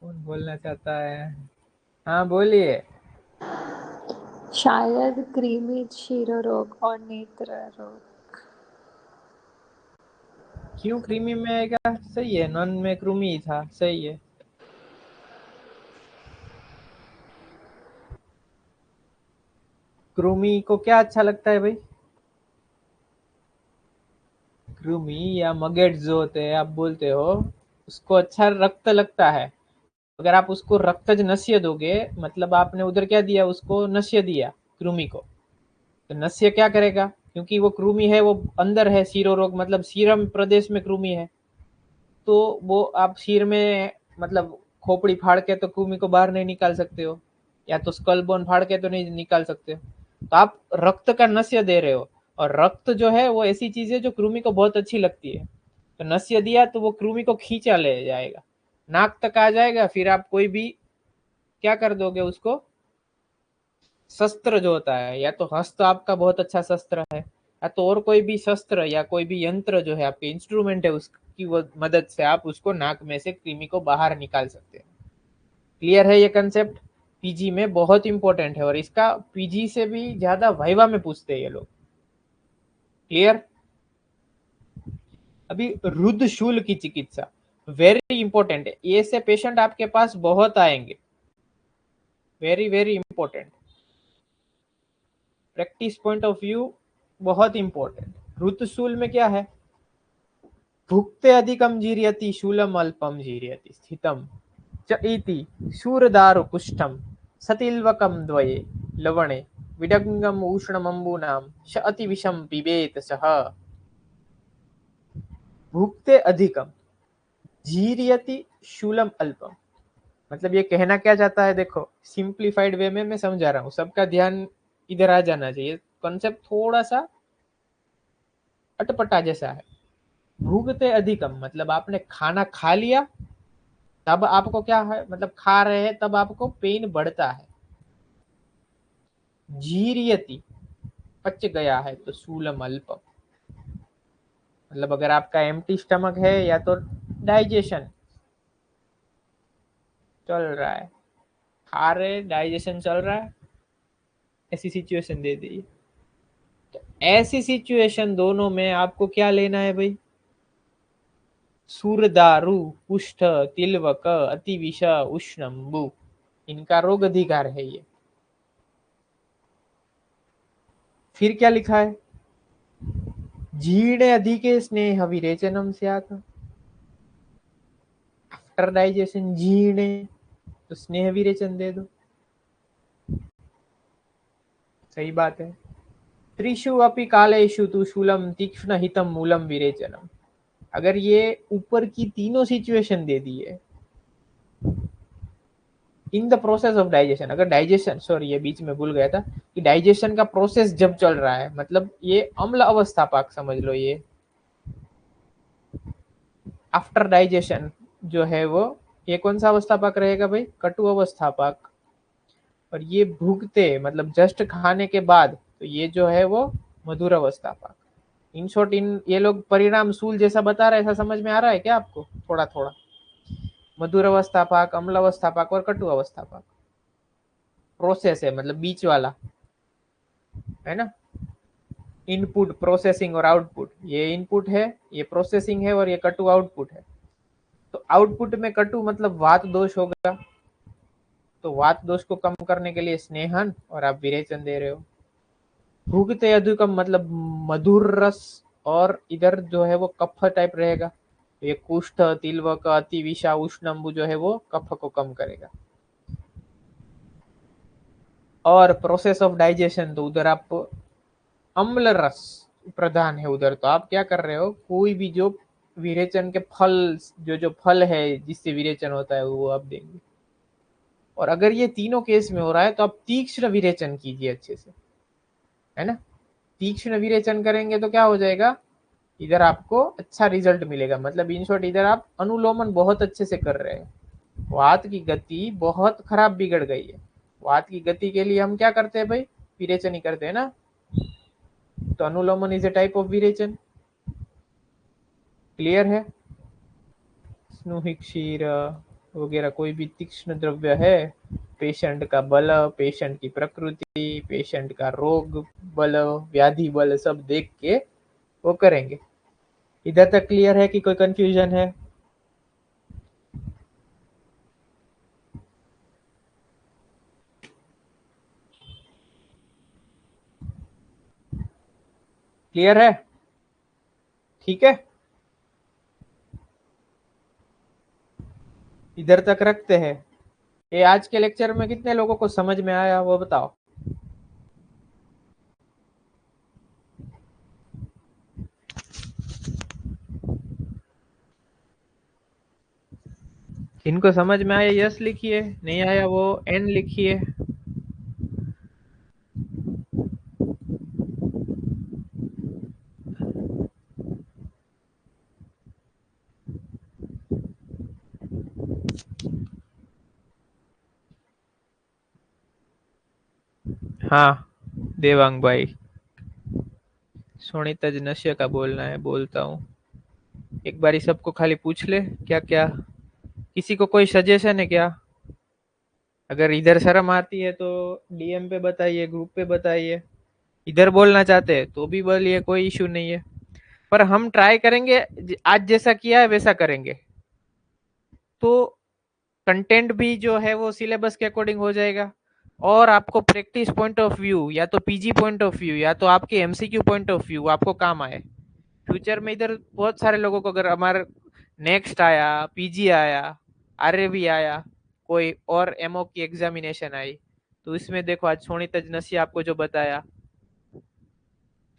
कौन बोलना चाहता है? हाँ बोलिए। शायद कृमि क्षीर रोग और नेत्र रोग। क्यों कृमि में आएगा? सही है, नॉन में कृमि ही था, सही है। कृमि को क्या अच्छा लगता है भाई? कृमि या मगेट जो होते हैं आप बोलते हो, उसको अच्छा रक्त लगता है। अगर आप उसको रक्तज नस्य दोगे, मतलब आपने उधर क्या दिया, उसको नस्य दिया कृमि को, तो नस्य क्या करेगा? क्योंकि वो कृमि है, वो अंदर है, सीरो रोग मतलब सीरम प्रदेश में कृमि है, तो वो आप सिर में मतलब खोपड़ी फाड़ के तो कृमि को बाहर नहीं निकाल सकते हो, या तो स्कल बोन फाड़ के तो नहीं निकाल सकते हो। तो आप रक्त का नस्य दे रहे हो, और रक्त जो है वो ऐसी चीज है जो कृमि को बहुत अच्छी लगती है। तो नस्य दिया तो वो कृमि को खींचा ले जाएगा, नाक तक आ जाएगा। फिर आप कोई भी क्या कर दोगे उसको, शस्त्र जो होता है, या तो हस्त आपका बहुत अच्छा शस्त्र है, या तो और कोई भी शस्त्र या कोई भी यंत्र जो है आपके इंस्ट्रूमेंट है, उसकी मदद से आप उसको नाक में से कृमि को बाहर निकाल सकते हैं। क्लियर है ये कंसेप्ट? पीजी में बहुत इंपॉर्टेंट है, और इसका पीजी से भी ज्यादा वाइवा में पूछते हैं ये लोग। क्लियर? अभी रुद्रशूल की चिकित्सा वेरी इंपॉर्टेंट है, ये से पेशेंट आपके पास बहुत आएंगे, very very important, practice point of view बहुत इंपॉर्टेंट। ऋतुशूल में क्या है? भुक्ते अधिकम जीर्यति शूलम अल्पम जीर्यति स्थितम च इति शूरदारु कुष्ठम सतिल्वकम द्वये लवणे विडंगम उष्णमंबूनाम श अति विषम पिबेत सह। भुक्ते अधिकम जीर्यति शूलम अल्पम, मतलब ये कहना क्या चाहता है? देखो सिंप्लीफाइड वे में मैं समझा रहा हूँ, सबका ध्यान इधर आ जाना चाहिए। कॉन्सेप्ट थोड़ा सा अटपटा जैसा है। भूगते अधिकम मतलब आपने खाना खा लिया, तब आपको क्या है, मतलब खा रहे हैं तब आपको पेन बढ़ता है। जीरियति पच गया है तो शूलम अल्पम, मतलब अगर आपका एम्प्टी स्टमक है या तो डाइजेशन चल रहा है, खा रहे डाइजेशन चल रहा है, ऐसी सिचुएशन दे दी। तो ऐसी सिचुएशन दोनों में आपको क्या लेना है भाई? सूरदारु कुष्ठ तिलवक अतिविष उष्णम्बु, इनका रोग अधिकार है ये। फिर क्या लिखा है? जीर्णे अधिके स्नेह विरेचनम स्यात्। आफ्टर डाइजेशन जीर्णे, तो स्नेह विरेचन दे दो, सही बात है। त्रिषु अपि कालेषु तु शूलम तीक्ष्ण हितम मूलम विरेचनम। अगर ये ऊपर की तीनों सिचुएशन दे दी है in the process of digestion, अगर डाइजेशन, सॉरी ये बीच में भूल गया था कि डाइजेशन का प्रोसेस जब चल रहा है, मतलब ये अम्ल अवस्था पाक समझ लो, ये आफ्टर डाइजेशन जो है वो, ये कौन सा अवस्था पाक रहेगा भाई? कटु अवस्था पाक। और ये भूखते मतलब जस्ट खाने के बाद, तो ये जो है वो मधुर अवस्था पाक। इन शॉर्ट, इन ये लोग परिणाम सूल जैसा बता रहे हैं, ऐसा समझ में आ रहा है क्या आपको? थोड़ा थोड़ा मधुर अवस्था पाक, अम्ल अवस्था पाक और कटु अवस्था पाक प्रोसेस है, मतलब बीच वाला है ना। इनपुट, प्रोसेसिंग और आउटपुट, ये इनपुट है, ये प्रोसेसिंग है और ये कटु आउटपुट है। तो आउटपुट में कटु मतलब वात दोष होगा, तो वात दोष को कम करने के लिए स्नेहन, और आप विरेचन दे रहे हो। भूखते अधिकम मतलब मधुर रस, और इधर जो है वो कफ टाइप रहेगा, ये कुष्ठ, तिलवक, अतिविषा, उष्णम्बु जो है वो कफ को कम करेगा। और प्रोसेस ऑफ डाइजेशन, तो उधर आप अम्ल रस प्रधान है उधर, तो आप क्या कर रहे हो, कोई भी जो विरेचन के फल, जो फल है जिससे विरेचन होता है वो आप देंगे। और अगर ये तीनों केस में हो रहा है तो आप तीक्ष्ण विरेचन कीजिए अच्छे से, है ना। तीक्ष्ण विरेचन करेंगे तो क्या हो जाएगा, इधर आपको अच्छा रिजल्ट मिलेगा। मतलब इन शॉर्ट इधर आप अनुलोमन बहुत अच्छे से कर रहे हैं। वात की गति बहुत खराब बिगड़ गई है। वात की गति के लिए हम क्या करते हैं भाई? विरेचन ही करते हैं ना। तो अनुलोमन इज ए टाइप ऑफ विरेचन। क्लियर है? स्नुहि क्षीर वगैरह कोई भी तीक्ष्ण द्रव्य है, पेशेंट का बल, पेशेंट की प्रकृति, पेशेंट का रोग बल, व्याधि बल सब देख के वो करेंगे। इधर तक क्लियर है कि कोई कंफ्यूजन है? क्लियर है? ठीक है, इधर तक रखते हैं। ये आज के लेक्चर में कितने लोगों को समझ में आया वो बताओ। जिनको समझ में आया यस लिखिए, नहीं आया वो एन लिखिए। हाँ देवांग भाई, सोनितज नशे का बोलना है, बोलता हूँ। एक बारी सबको खाली पूछ ले क्या क्या, किसी को कोई सजेशन है क्या? अगर इधर शर्म आती है तो डीएम पे बताइए, ग्रुप पे बताइए। इधर बोलना चाहते हैं तो भी बोलिए, कोई इशू नहीं है। पर हम ट्राई करेंगे आज जैसा किया है वैसा करेंगे, तो कंटेंट भी जो है वो सिलेबस के अकॉर्डिंग हो जाएगा। और आपको प्रैक्टिस पॉइंट ऑफ व्यू, या तो पीजी पॉइंट ऑफ व्यू, या तो आपके एमसीक्यू पॉइंट ऑफ व्यू आपको काम आए फ्यूचर में। इधर बहुत सारे लोगों को अगर हमारे नेक्स्ट आया, पीजी आया, आरएवी आया, कोई और एमओ की एग्जामिनेशन आई, तो इसमें देखो आज सोनितज नसी आपको जो बताया,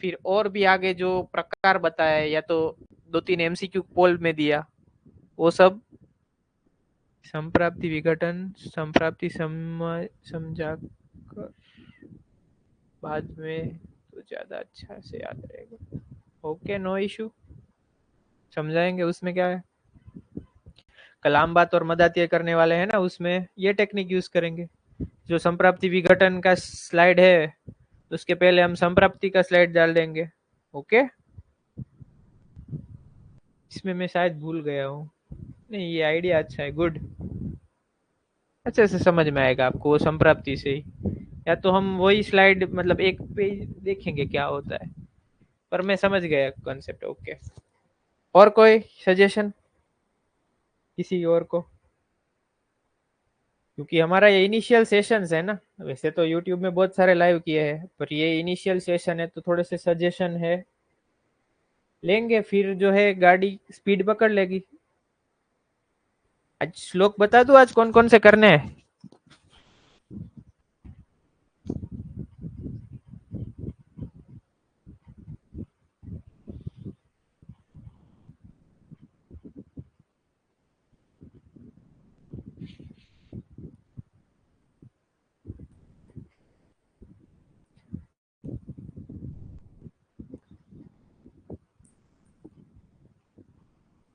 फिर और भी आगे जो प्रकार बताया, या तो 2-3 एमसीक्यू पोल में दिया, वो सब संप्राप्ति विघटन, संप्राप्ति समझा कर बाद में तो ज्यादा अच्छा से याद रहेगा। ओके, नो इशू, समझाएंगे। उसमें क्या है, कलाम बात और मदातिया करने वाले हैं ना, उसमें ये टेक्निक यूज करेंगे। जो संप्राप्ति विघटन का स्लाइड है उसके पहले हम संप्राप्ति का स्लाइड डाल देंगे। ओके, इसमें मैं शायद भूल गया हूँ। नहीं, ये आइडिया अच्छा है, गुड, अच्छे से समझ में आएगा आपको वो संप्राप्ति से ही। या तो हम वही स्लाइड मतलब एक पेज देखेंगे क्या होता है, पर मैं समझ गया कॉन्सेप्ट। ओके, और कोई सजेशन किसी और को? क्योंकि हमारा ये इनिशियल सेशंस है ना, वैसे तो यूट्यूब में बहुत सारे लाइव किए हैं, पर ये इनिशियल सेशन है तो थोड़े से सजेशन है लेंगे फिर जो है गाड़ी स्पीड पकड़ लेगी। आज श्लोक बता दूं आज कौन कौन से करने हैं।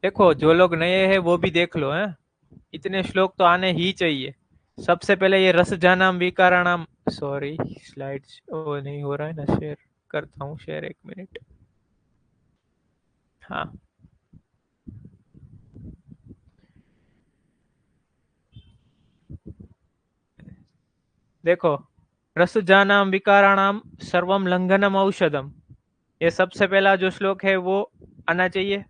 देखो जो लोग नए हैं वो भी देख लो हैं, इतने श्लोक तो आने ही चाहिए। सबसे पहले ये रस जानाम विकाराणाम, सॉरी स्लाइड्स वो नहीं हो रहा है ना, शेयर करता हूँ, शेयर 1 मिनट। हाँ देखो, रस जानाम विकाराणाम सर्वम लंघनम औषधम, ये सबसे पहला जो श्लोक है वो आना चाहिए।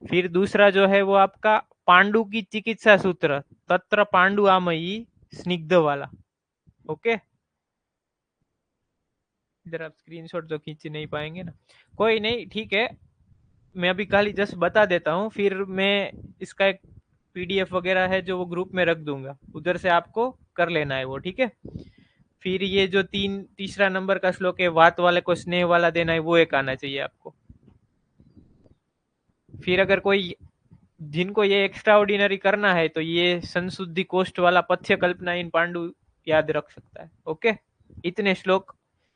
फिर दूसरा जो है वो आपका पांडु की चिकित्सा सूत्र, तत्र पांडु आमयी स्निग्ध वाला। ओके, इधर आप स्क्रीनशॉट तो खींच नहीं पाएंगे ना, कोई नहीं, ठीक है। मैं अभी खाली जस्ट बता देता हूँ, फिर मैं इसका एक पीडीएफ वगैरह है जो वो ग्रुप में रख दूंगा, उधर से आपको कर लेना है वो, ठीक है। फिर ये जो तीसरा नंबर का श्लोक है, वात वाले को स्नेह वाला देना है, वो एक आना चाहिए आपको। फिर अगर कोई जिनको ये एक्स्ट्रा ऑर्डिनरी करना है तो ये संशुद्धि कोष्ठ वाला पथ्य कल्पना इन पांडु याद रख सकता है। ओके, इतने श्लोक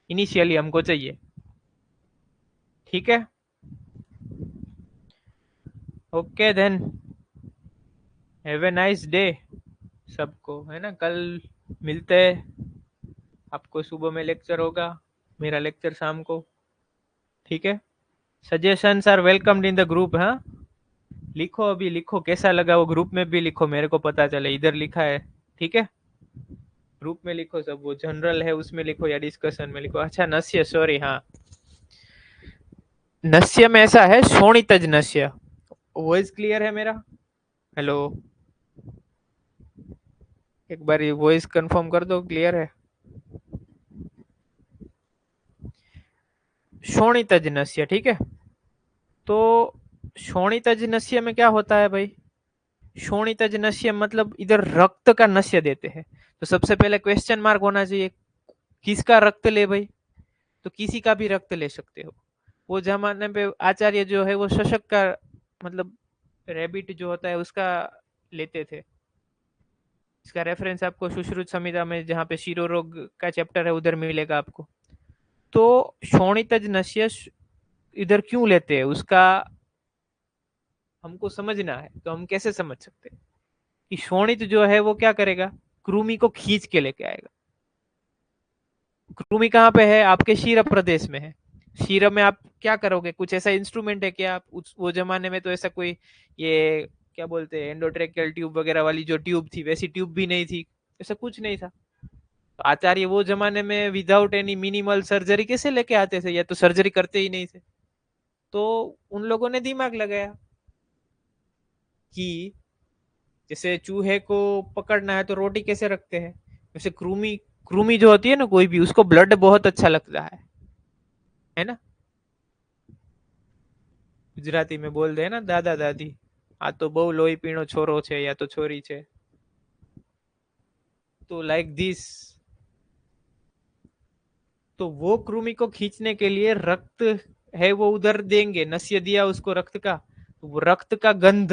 इनिशियली हमको चाहिए, ठीक है। Okay then, have a nice day सबको, है ना। कल मिलते हैं, आपको सुबह में लेक्चर होगा, मेरा लेक्चर शाम को, ठीक है। Suggestions are welcomed in the group. हाँ लिखो, अभी लिखो कैसा लगा वो, ग्रुप में भी लिखो, मेरे को पता चले। इधर लिखा है, ठीक है, ग्रुप में लिखो सब, वो जनरल है उसमें लिखो या डिस्कशन में लिखो। अच्छा नस्य, सॉरी, हाँ नस्य में ऐसा है शोणितज नस्य। वॉइस क्लियर है मेरा? हेलो, एक बार ये वॉइस कंफर्म कर दो, क्लियर है? शोणितज नस्य, ठीक है। तो शोणितज नस्य में क्या होता है भाई? शोणितज नस्य मतलब इधर रक्त का नस्य देते हैं, तो सबसे पहले क्वेश्चन मार्क होना चाहिए, किसका रक्त ले भाई? तो किसी का भी रक्त ले सकते हो। वो जमाने पे आचार्य जो है वो शशक का, मतलब रेबिट जो होता है उसका लेते थे। इसका रेफरेंस आपको सुश्रुत संहिता में जहाँ पे शिरो रोग का चैप्टर है उधर मिलेगा आपको। तो शोणितज नस्य इधर क्यों लेते हैं उसका हमको समझना है। तो हम कैसे समझ सकते हैं कि शोणित जो है वो क्या करेगा, कृमि को खींच के लेके आएगा। कृमि कहाँ पे है? आपके शीरा प्रदेश में है। शीरा में आप क्या करोगे? कुछ ऐसा इंस्ट्रूमेंट है क्या? आप वो जमाने में तो ऐसा कोई ये क्या बोलते हैं एंडोट्रेकियल ट्यूब वगैरह वाली जो ट्यूब थी वैसी ट्यूब भी नहीं थी, ऐसा कुछ नहीं था। तो आचार्य वो जमाने में विदाउट एनी मिनिमल सर्जरी कैसे लेके आते थे, या तो सर्जरी करते ही नहीं थे। तो उन लोगों ने दिमाग लगाया कि जैसे चूहे को पकड़ना है तो रोटी कैसे रखते हैं, वैसे कृमि कृमि जो होती है ना कोई भी, उसको ब्लड बहुत अच्छा लगता है ना। गुजराती में बोलते हैं ना दादा दादी, आ तो बहु लोही पीणो छोरो छे या तो छोरी छे। तो लाइक दिस, तो वो कृमि को खींचने के लिए रक्त है वो उधर देंगे, नस्य दिया उसको रक्त का, तो वो रक्त का गंध,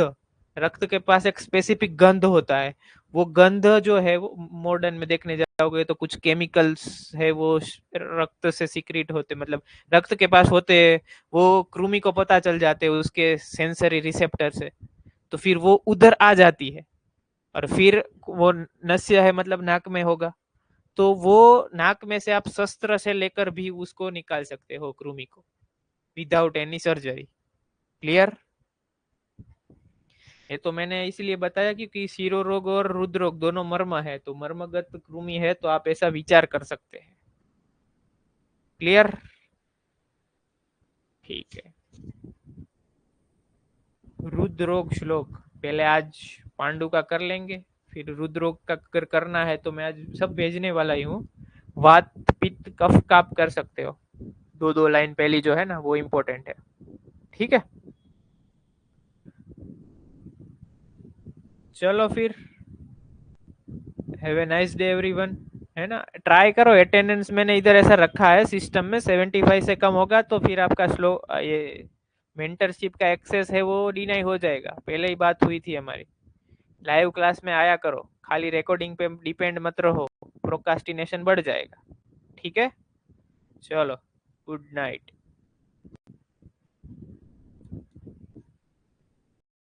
रक्त के पास एक स्पेसिफिक गंध होता है। वो गंध जो है वो मॉडर्न में देखने जाओगे तो कुछ केमिकल्स है वो रक्त से सीक्रेट होते, मतलब रक्त के पास होते, वो कृमि को पता चल जाते उसके सेंसरी रिसेप्टर से, तो फिर वो उधर आ जाती है। और फिर वो नस्य है मतलब नाक में होगा, तो वो नाक में से आप शस्त्र से लेकर भी उसको निकाल सकते हो कृमि को, विदाउट एनी सर्जरी। क्लियर? ये तो मैंने इसलिए बताया क्योंकि शिरो रोग और रुद्र रोग दोनों मर्म है, तो मर्मगत कृमि है तो आप ऐसा विचार कर सकते हैं। क्लियर? ठीक है। रुद्र रोग श्लोक पहले आज पांडु का कर लेंगे, फिर रुद्र रोग का अगर करना है तो मैं आज सब भेजने वाला ही हूँ। वात पित्त कफ का आप कर सकते हो, 2-2 लाइन पहली जो है ना वो इम्पोर्टेंट है, ठीक है, चलो फिर, have a nice day everyone, है ना। ट्राई करो, अटेंडेंस मैंने इधर ऐसा रखा है सिस्टम में, 75 से कम होगा तो फिर आपका स्लो ये मेंटरशिप का एक्सेस है वो डिनाई हो जाएगा। पहले ही बात हुई थी हमारी। लाइव क्लास में आया करो, खाली रिकॉर्डिंग पे डिपेंड मत रहो, प्रोक्रास्टिनेशन बढ़ जाएगा। ठीक है, चलो, गुड नाइट।